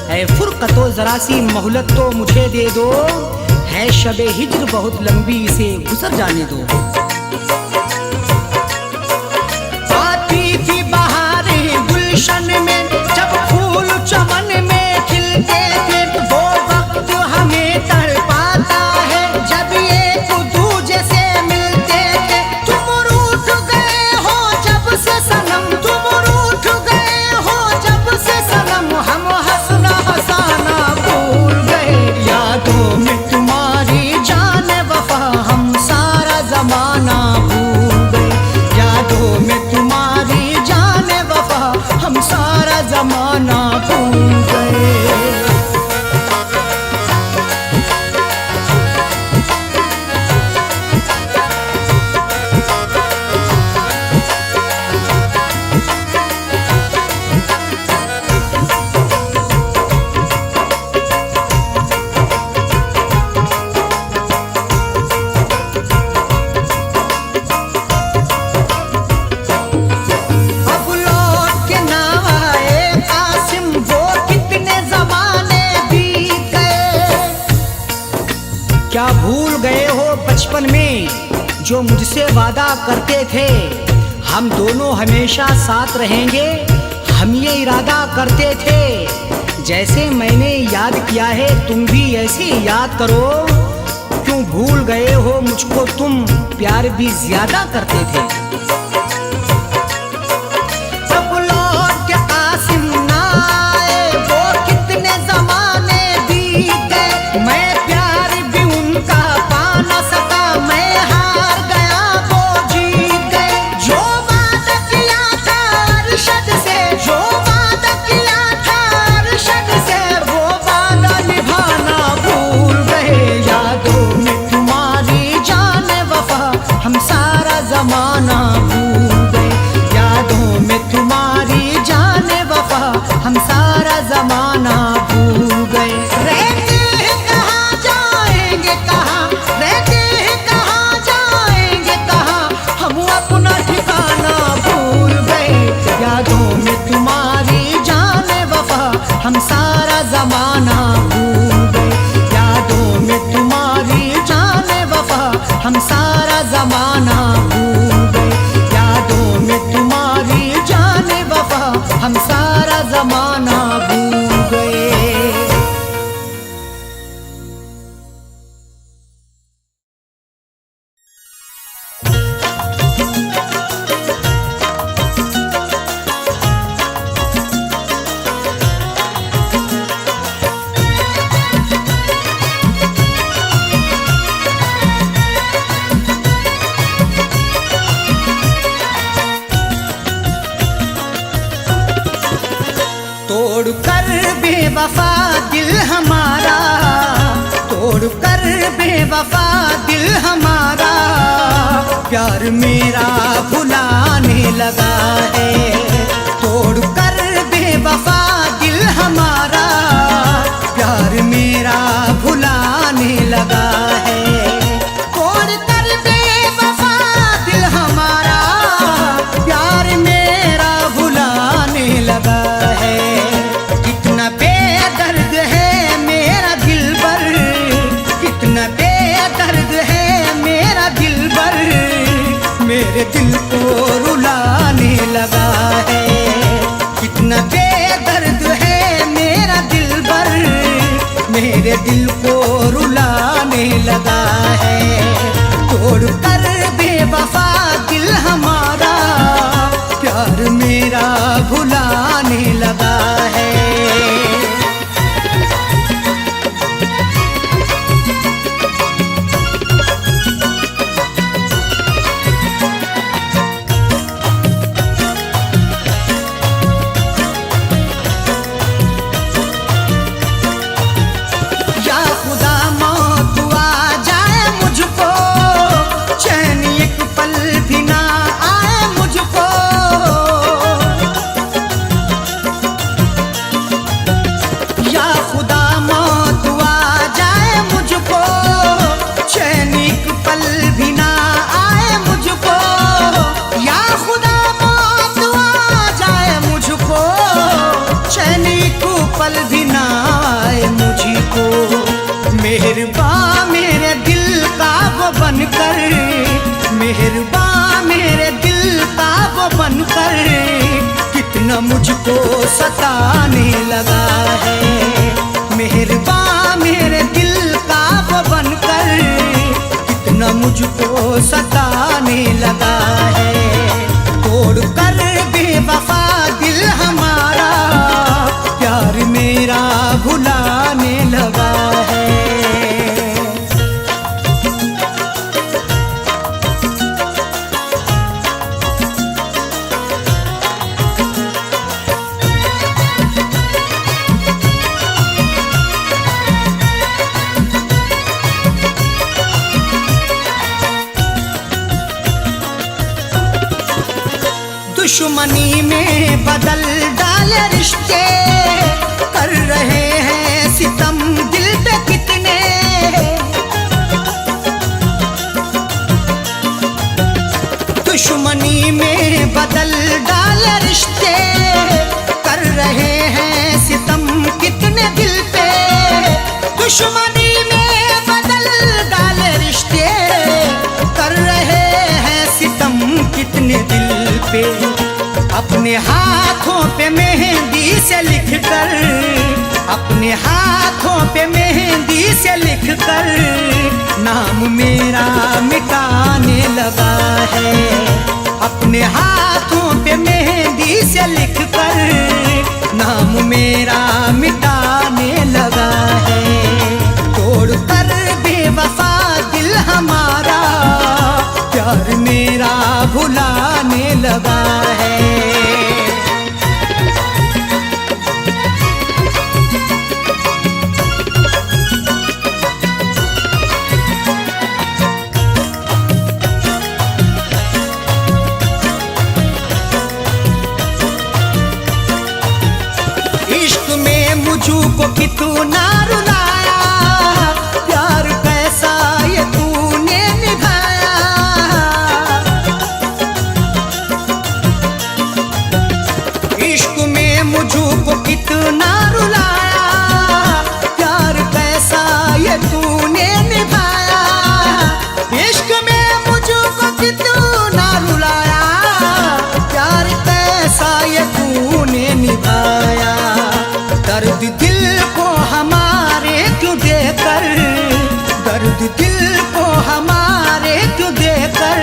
ऐ फुरकतो जरा सी मोहलत तो मुझे दे दो, है शबे हिज्र बहुत लंबी, इसे गुजर जाने दो। आती थी बहारें गुलशन में जब फूल चमन में खिलते थे। वो वक्त हमें तड़पाता है जब एक दूजे से मिलते थे। तुम रूठ गए हो जब से सनम, तुम रूठ गए हो जब से सनम, हम हंसना हंसाना भूल गए। यादों में तुम्हारी जान वफा हम सारा जमाना भूल गए। यादों में तुम्हारी जान वफा हम सारा जमाना भूल गए। अब लौट के ना आए कासिम, वो कितने जमाने बीत गए। क्या भूल गए हो बचपन में जो मुझसे वादा करते थे, हम दोनों हमेशा साथ रहेंगे, हम ये इरादा करते थे। जैसे मैंने याद किया है तुम भी ऐसे याद करो। क्यों भूल गए हो मुझको तुम, प्यार भी ज्यादा करते थे। अब लौट के कासिम ना आए, वो कितने जमाने बीत गए। मैं प्यार भी उनका पा न सका, मैं हार गया वो जीत गए। जो वादा किया था अरशद से, जो वादा किया था अरशद से, वो वादा निभाना भूल गए। यादों में तुम्हारी जान वफा हम सारा जमाना भूल गए। यादों में तुम्हारी जान वफा हम सारा जमाना भूल गए। रहते हैं कहाँ जाएंगे कहाँ, रहते हैं कहाँ जाएंगे कहाँ, हम अपना ठिकाना भूल गए। यादों में तुम्हारी जान वफा हम सारा जमाना भूल गए। यादों में तुम्हारी जान वफा हम सारा जमाना भूल गए। यादों में तुम्हारी जान वफा हम सारा जमाना भूल गए। तोड़ कर बेवफा दिल हमारा, तोड़ कर बेवफा दिल हमारा, प्यार मेरा भुलाने लगा है। तोड़ कर लगा है। कितना बेदर्द है मेरा दिलबर, कितना बेदर्द है मेरा दिलबर, मेरे दिल को रुलाने लगा है। कितना बेदर्द है मेरा दिलबर, मेरे दिल को रुलाने लगा है। तोड़ कर बेवफा दिल हमारा, प्यार मेरा भुलाने लगा है। या खुदा मौत आ जाए मुझको, चैन एक पल भी ना आए मुझको। या खुदा मौत आ जाए मुझको, चैन एक पल भी ना आए मुझको। या खुदा मौत आ जाए मुझको, चैन एक पल भी ना आए मुझको। मेहरबान मेरे दिल का वो बनकर, मेहरबान मेरे दिल का वो बनकर, कितना मुझको सताने लगा है। मेहरबान मेरे दिल का वो बनकर, कितना मुझको सताने लगा है। तोड़ कर बेवफा दिल हमारा, प्यार मेरा भुलाने लगा है। दुश्मनी में बदल डाले रिश्ते, कर रहे हैं सितम दिल पे कितने। दुश्मनी में बदल डाले रिश्ते, कर रहे हैं सितम कितने दिल पे। दुश्मनी में बदल डाले रिश्ते, कर रहे हैं सितम कितने दिल पे। अपने हाथों पे मेहंदी से लिखकर, अपने हाथों पे मेहंदी से लिखकर, नाम मेरा मिटाने लगा है। अपने हाथों पे मेहंदी से लिखकर, नाम मेरा मिटाने लगा है। तोड़ कर बेवफा दिल हमारा, प्यार मेरा भुलाने लगा है। इश्क में मुझको कितना रुलाया, प्यार कैसा ये तूने निभाया। इश्क में मुझको कितना रुलाया, प्यार कैसा ये तूने निभाया। इश्क में मुझको कितना रुलाया, प्यार कैसा ये तूने निभाया। दर्द दिल को हमारे क्यों देकर, दर्द दिल को हमारे क्यों देकर,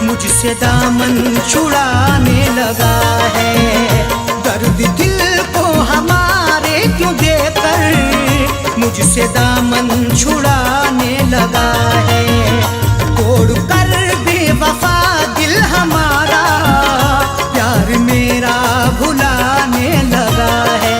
मुझसे दामन छुड़ाने लगा है। दर्द दिल को हमारे क्यों देकर, मुझसे दामन छुड़ाने लगा है। तोड़ कर बेवफा दिल हमारा, प्यार मेरा भुलाने लगा है।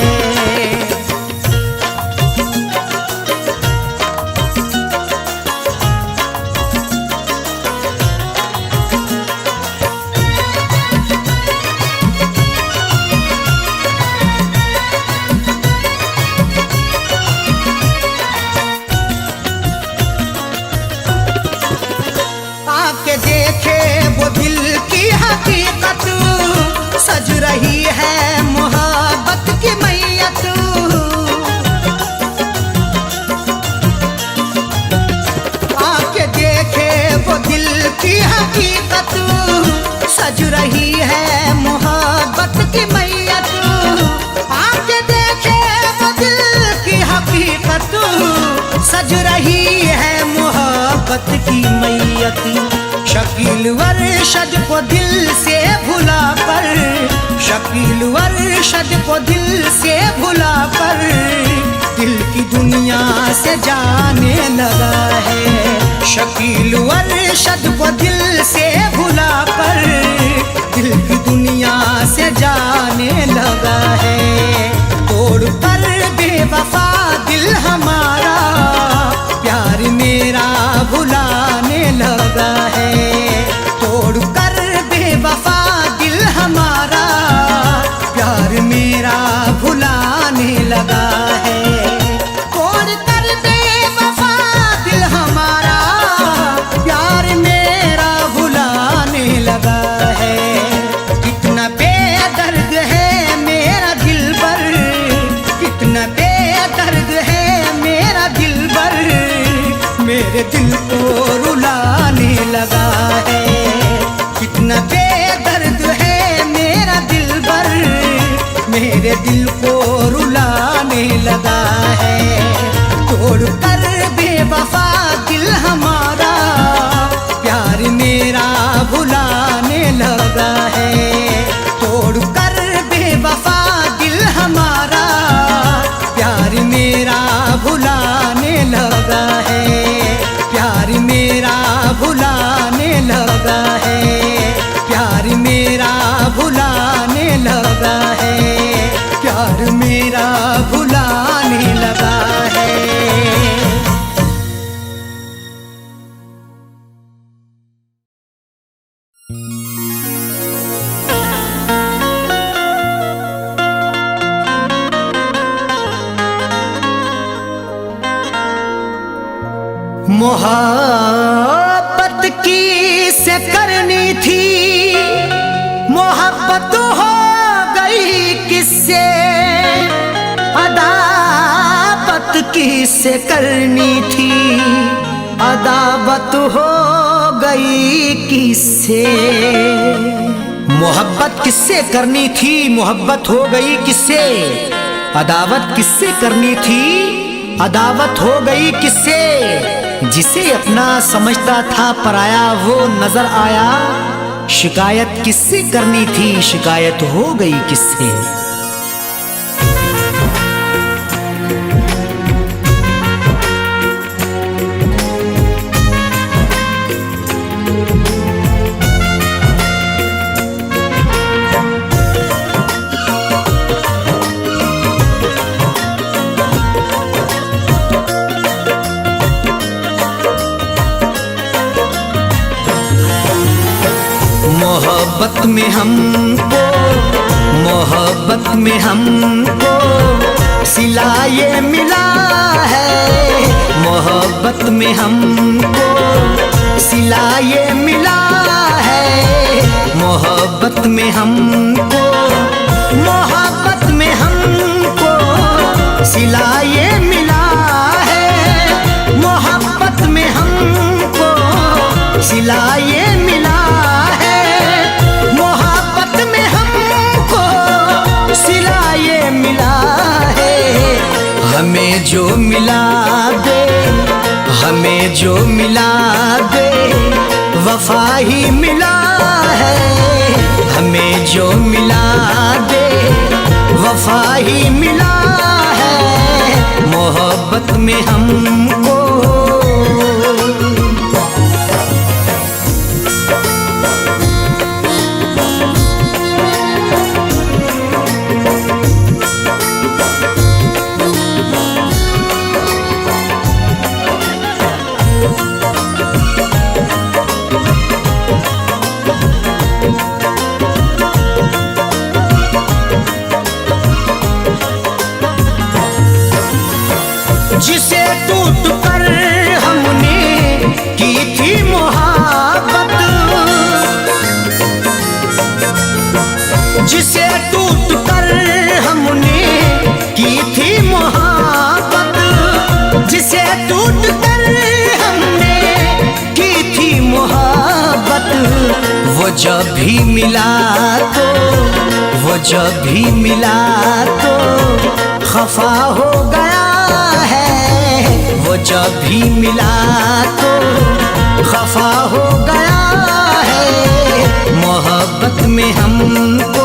मोहब्बत की मैयती। शकील अरशद को दिल से भुला कर, शकील अरशद को दिल से भुला कर, दिल की दुनिया से जाने लगा है। शकील अरशद को दिल से भुला कर, दिल की दुनिया से जाने लगा है। तोड़ कर बेवफा दिल हमारा, प्यार मेरा भुलाने लगा है। तोड़ कर बेवफा दिल हमारा, प्यार मेरा भुलाने लगा है। तोड़ कर बेवफा दिल हमारा, प्यार मेरा भुलाने लगा है। कितना बेदर्द है मेरा दिलबर, कितना बेदर्द है मेरा दिलबर, मेरे दिल को रुलाने लगा है। कितना बेदर्द है मेरा दिलबर, मेरे दिल को रुलाने लगा है। तोड़ कर बेवफा दिल हमारा, प्यार मेरा भुलाने लगा है। तोड़ कर बेवफा दिल हमारा, प्यार मेरा भुलाने लगा है। प्यार मेरा भुलाने लगा है। प्यार मेरा भुलाने लगा है। प्यार मेरा भुलाने लगा है। मोहब्बत किससे करनी थी, मोहब्बत हो गई किससे, अदावत किससे करनी थी, अदावत हो गई किससे। मोहब्बत किससे करनी थी, मोहब्बत हो गई किससे, अदावत किससे करनी थी, अदावत हो गई किससे। जिसे अपना समझता था पराया वो नजर आया, शिकायत किससे करनी थी, शिकायत हो गई किससे। मोहब्बत में हमको, मोहब्बत में हमको सिला ये मिला है। मोहब्बत में हमको सिला ये मिला है। मोहब्बत में हमको, मोहब्बत में हमको सिला ये मिला है। मोहब्बत में हमको सिला ये मिला है। मोहब्बत में हमको सिला ये मिला है। हमें जो मिला दे, हमें जो मिला दे, वफा ही मिला है। हमें जो मिला दे, वफा ही मिला है। मोहब्बत में हमको जिसे टूट कर हमने की थी मोहब्बत, जिसे टूट कर हमने की थी मोहब्बत, जिसे टूट कर हमने की थी मोहब्बत, वो जब भी मिला तो, वो जब भी मिला तो खफा हो गया है। वो वो जब भी मिला तो खफा हो गया है मोहब्बत में हमको।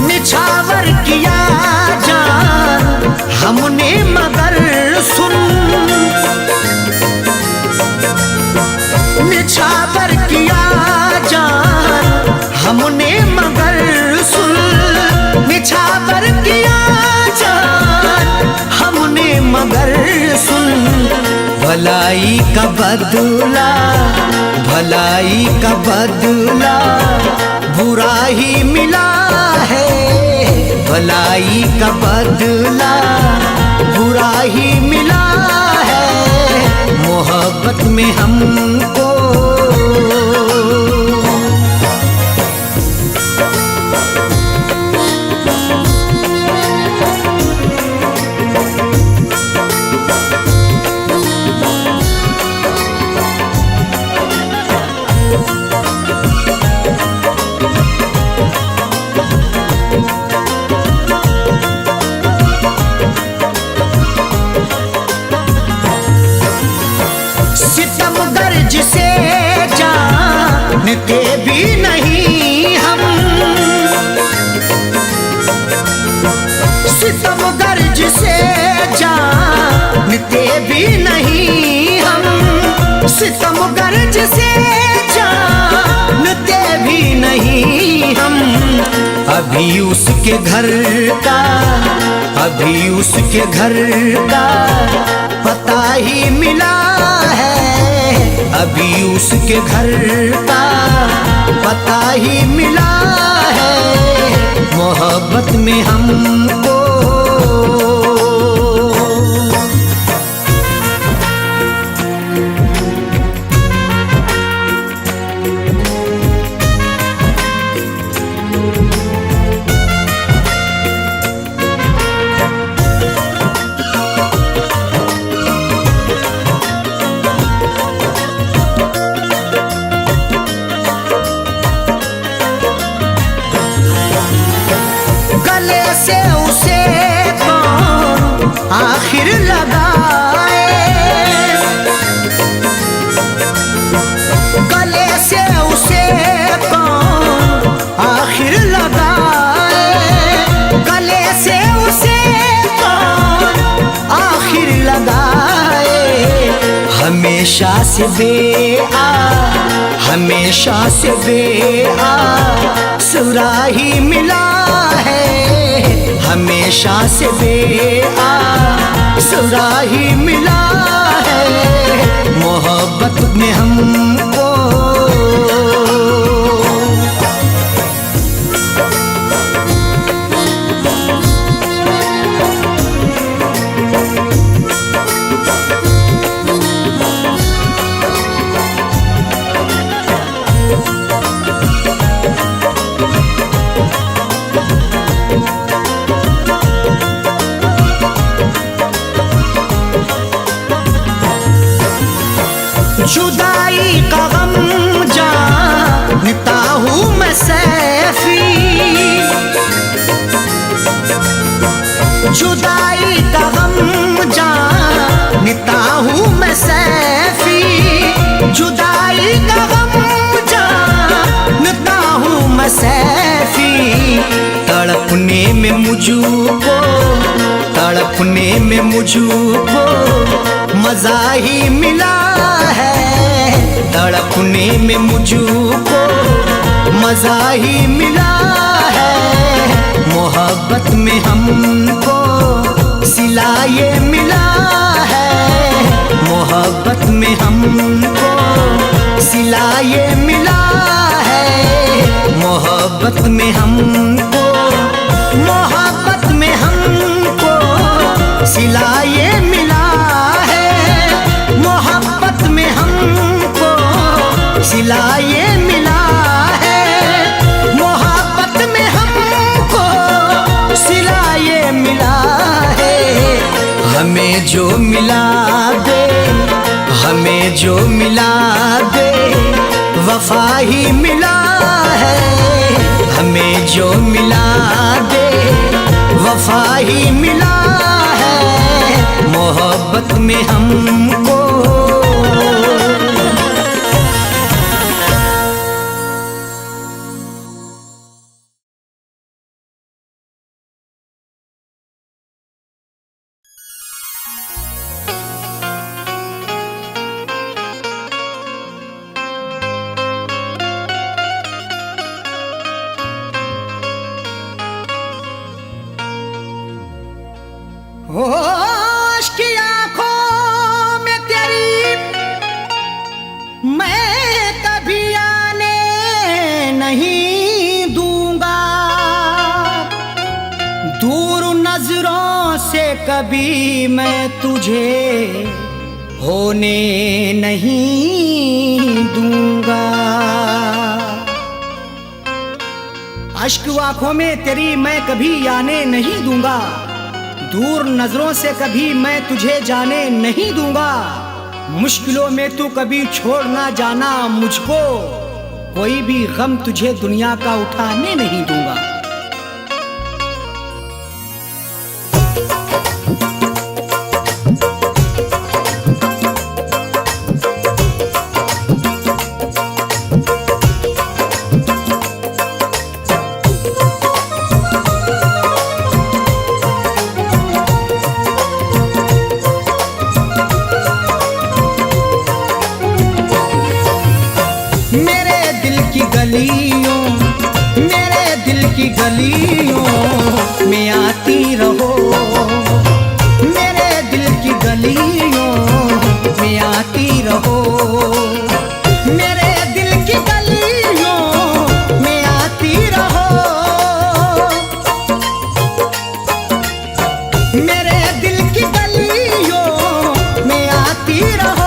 निछावर किया जान हमने मगर सुन, निछावर किया जान हमने मगर सुन, निछावर किया जान हमने मगर सुन। भलाई का बदला, भलाई का बदला बुरा ही मिला है, भलाई का बदला बुरा ही मिला है मोहब्बत में हमको। सितमगर जिसे जानते भी नहीं हम, सितमगर जिसे जानते भी नहीं हम, सितमगर जिसे जानते भी नहीं हम। अभी उसके घर का, अभी उसके घर का पता ही मिला है, अभी उसके घर का पता ही मिला है मोहब्बत में हमको। गले से उसे कौन आखिर लगाए, गले से उसे कौन आखिर लगाए, गले से उसे कौन आखिर लगाए। हमेशा से बेआ, हमेशा से बेआ सुराही मिला है, हमेशा से बेआ सुराही मिला है मोहब्बत में हमको। जुदाई का गम जानता हूँ मैं सैफी, जुदाई का गम जानता हूँ मैं सैफी, जुदाई का गम जानता हूँ मैं सैफी। तड़पने में मुझको, तड़पने में मुझको मजा ही मिला है, तड़पने में मुझको मजा ही मिला है मोहब्बत में हमको। सिला ये मिला है मोहब्बत में हमको, सिला ये मिला है मोहब्बत में हमको, मोहब्बत में हमको सिला ये मिला है मोहब्बत में हम हमें जो मिला दे, हमें जो मिला दे, वफा ही मिला है। हमें जो मिला दे, वफा ही मिला है। मोहब्बत में हमको होश की आंखों में तेरी मैं कभी आने नहीं दूंगा। दूर नजरों से कभी मैं तुझे होने नहीं दूंगा। अश्क आंखों में तेरी मैं कभी आने नहीं दूंगा। दूर नजरों से कभी मैं तुझे जाने नहीं दूंगा। मुश्किलों में तू कभी छोड़ ना जाना मुझको। कोई भी गम तुझे दुनिया का उठाने नहीं दूंगा। मेरे दिल की गलियों में आती रहो। मेरे दिल की गलियों में आती रहो। मेरे दिल की गलियों में आती रहो। मेरे दिल की गलियों में आती रहो।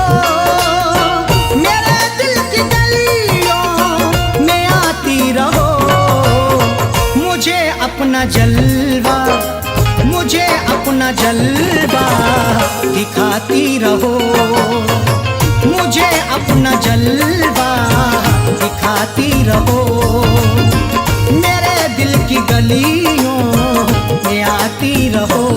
अपना जलवा, मुझे अपना जलवा दिखाती रहो। मुझे अपना जलवा दिखाती रहो। मेरे दिल की गलियों में आती रहो।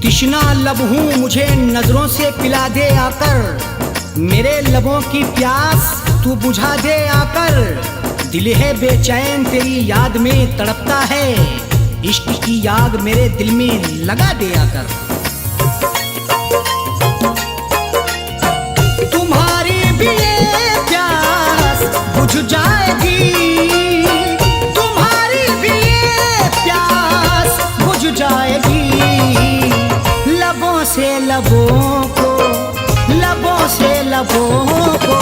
तृष्णा लब हूँ मुझे नजरों से पिला दे आकर। मेरे लबों की प्यास तू बुझा दे आकर। दिल है बेचैन तेरी याद में तड़पता है। इश्क की आग मेरे दिल में लगा दे आकर। तुम्हारी भी ये प्यास बुझ जाएगी। तुम्हारी भी ये प्यास बुझ जाएगी। लबों से लबों को, लबों से लबों को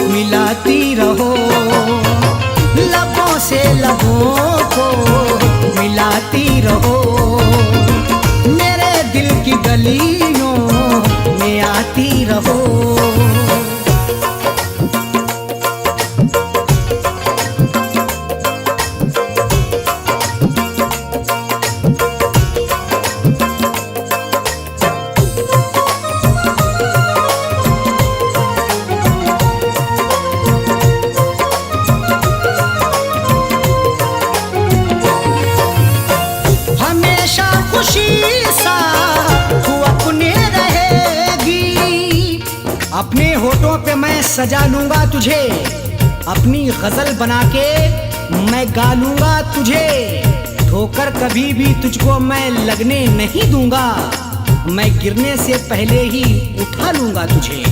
मिलाती रहो। लबों से लबों को मिलाती रहो। मेरे दिल की गलियों में आती रहो। अपने होठों पे मैं सजा लूंगा तुझे। अपनी गजल बना के मैं गा लूंगा तुझे। ठोकर कभी भी तुझको मैं लगने नहीं दूंगा। मैं गिरने से पहले ही उठा लूंगा तुझे।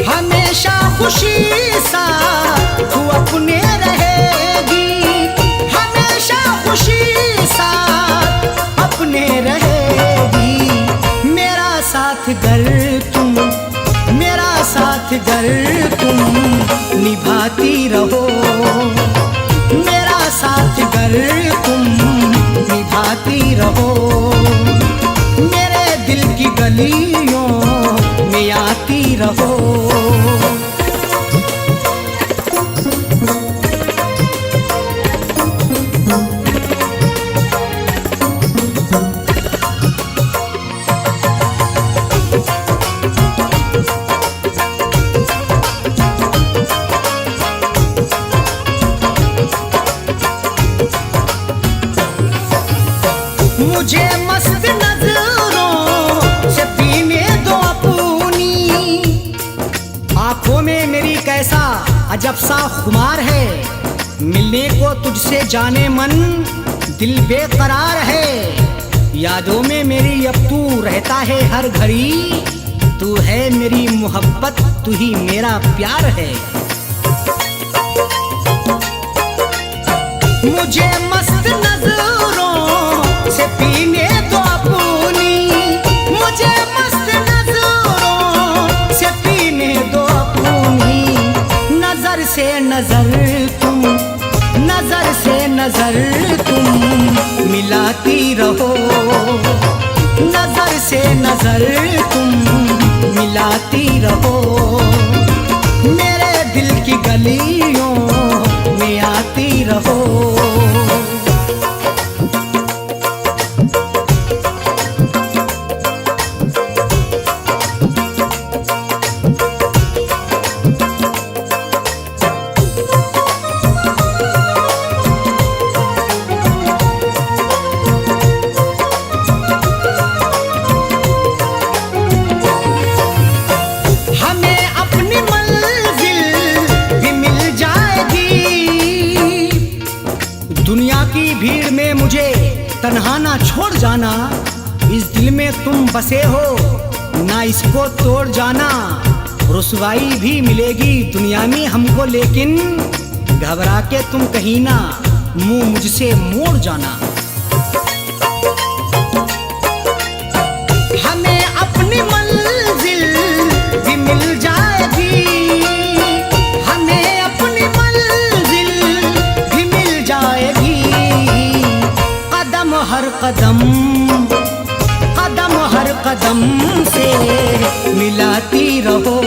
हमेशा खुशी सा तू अपने रहेगी। हमेशा खुशी सा नजर तुम निभाती रहो, मेरा साथ गर तुम निभाती रहो, मेरे दिल की गलियों में आती रहो। मुझे मस्त नजरों से पीने दो अपनी, आंखों में मेरी कैसा अजब सा खुमार है, मिलने को तुझसे जाने मन दिल बेकरार है, यादों में मेरी अब तू रहता है हर घड़ी, तू है मेरी मोहब्बत, तू ही मेरा प्यार है। मुझे मस्त नजरों से पीने दो अपनी, मुझे मस्त नजरों से पीने दो अपनी, नजर से नजर तुम, नजर से नजर तुम मिलाती रहो, नजर से नजर तुम मिलाती रहो, मेरे दिल की गलियों में आती रहो। दुनिया की भीड़ में मुझे तन्हा ना छोड़ जाना, इस दिल में तुम बसे हो ना इसको तोड़ जाना, रुसवाई भी मिलेगी दुनिया में हमको लेकिन घबरा के तुम कहीं ना मुंह मुझसे मोड़ जाना। हमें अपनी मंजिल भी मिल जाएगी, हमें अपनी मंजिल भी मिल जाएगी, कदम हर कदम, कदम हर कदम से मिलाती रहो,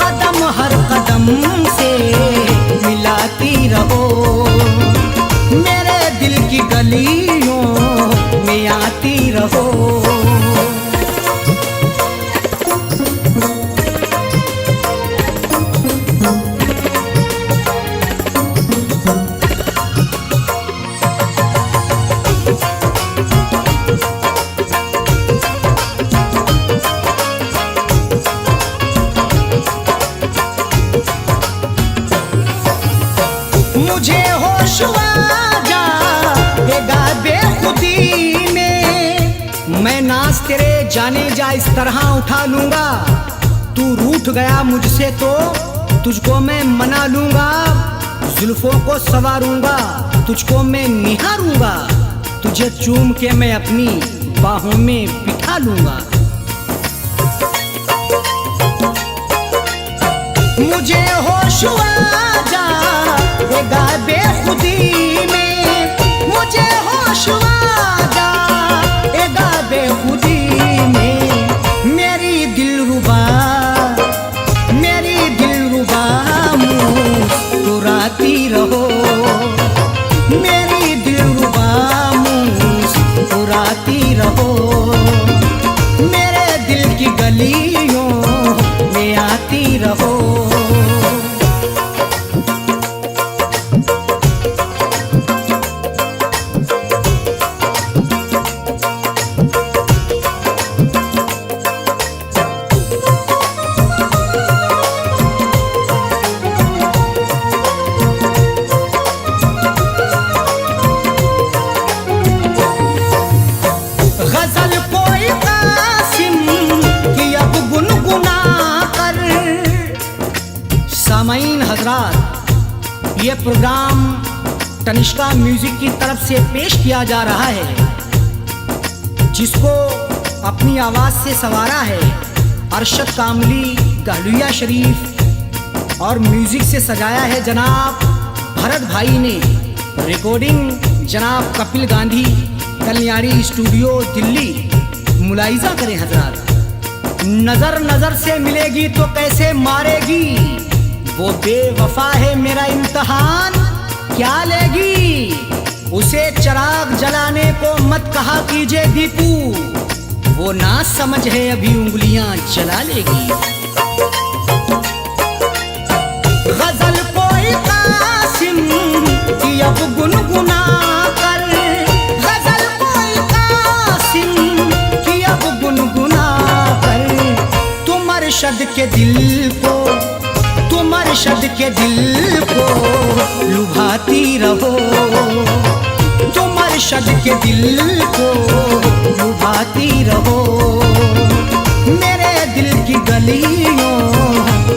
कदम हर कदम से मिलाती रहो, मेरे दिल की गलियों में आती रहो। मुझे होश आ जाएगा बेखुदी में, मैं नाज तेरे जाने जा इस तरह उठा लूंगा, तू रूठ गया मुझसे तो तुझको मैं मना लूंगा, जुल्फों को संवारूंगा तुझको मैं निहारूंगा, तुझे चूम के मैं अपनी बाहों में बिठा लूंगा। मुझे होश आ जाएगा बेखुदी में, मुझे होश आ जाएगा बेखुदी में, मेरी दिलरुबा, मेरी दिलरुबा मुस्कुराती रहो, मेरी दिलरुबा मुस्कुराती रहो, मेरे दिल की गलियों में आती रहो। गजल कोई कासिम की अब गुनगुना कर, सामाईन हजरात ये प्रोग्राम तनिष्का म्यूजिक की तरफ से पेश किया जा रहा है, जिसको अपनी आवाज से संवारा है अरशद कामली दहलुया शरीफ और म्यूजिक से सजाया है जनाब भरत भाई ने। रिकॉर्डिंग जनाब कपिल गांधी, कल्याणी स्टूडियो, दिल्ली। मुलाहिजा करें हजरात। नजर नजर से मिलेगी तो कैसे मारेगी, वो बेवफा है मेरा इम्तिहान क्या लेगी। उसे चिराग जलाने को मत कहा कीजिए दीपू, वो ना समझ है अभी उंगलियां जला लेगी। गजल कोई कासिम की अब गुनगुना कर, गजल कोई कासिम की अब गुनगुना कर। तुम अरशद के दिल को, तुम अरशद के दिल को लुभाती रहो, तुम अरशद के दिल को लुभाती रहो। मेरे दिल की गलियों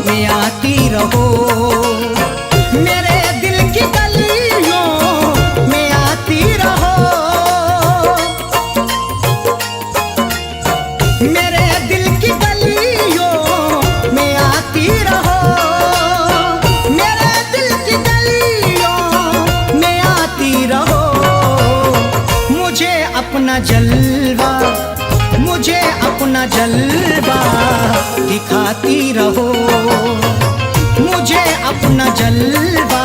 में आती रहो, मेरे दिल की गलियों में आती रहो। मेरे दिल की गलियों में आती रहो, मेरे दिल की गलियों में आती रहो। मुझे अपना जलवा, मुझे अपना जलवा दिखाती रहो, मुझे अपना जलवा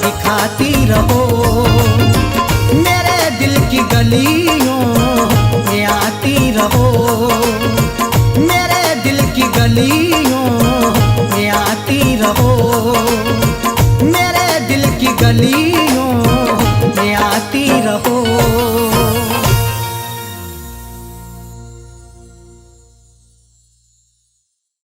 दिखाती रहो। मेरे दिल की गलियों में आती रहो, मेरे दिल की गलियों में आती रहो, मेरे दिल की गली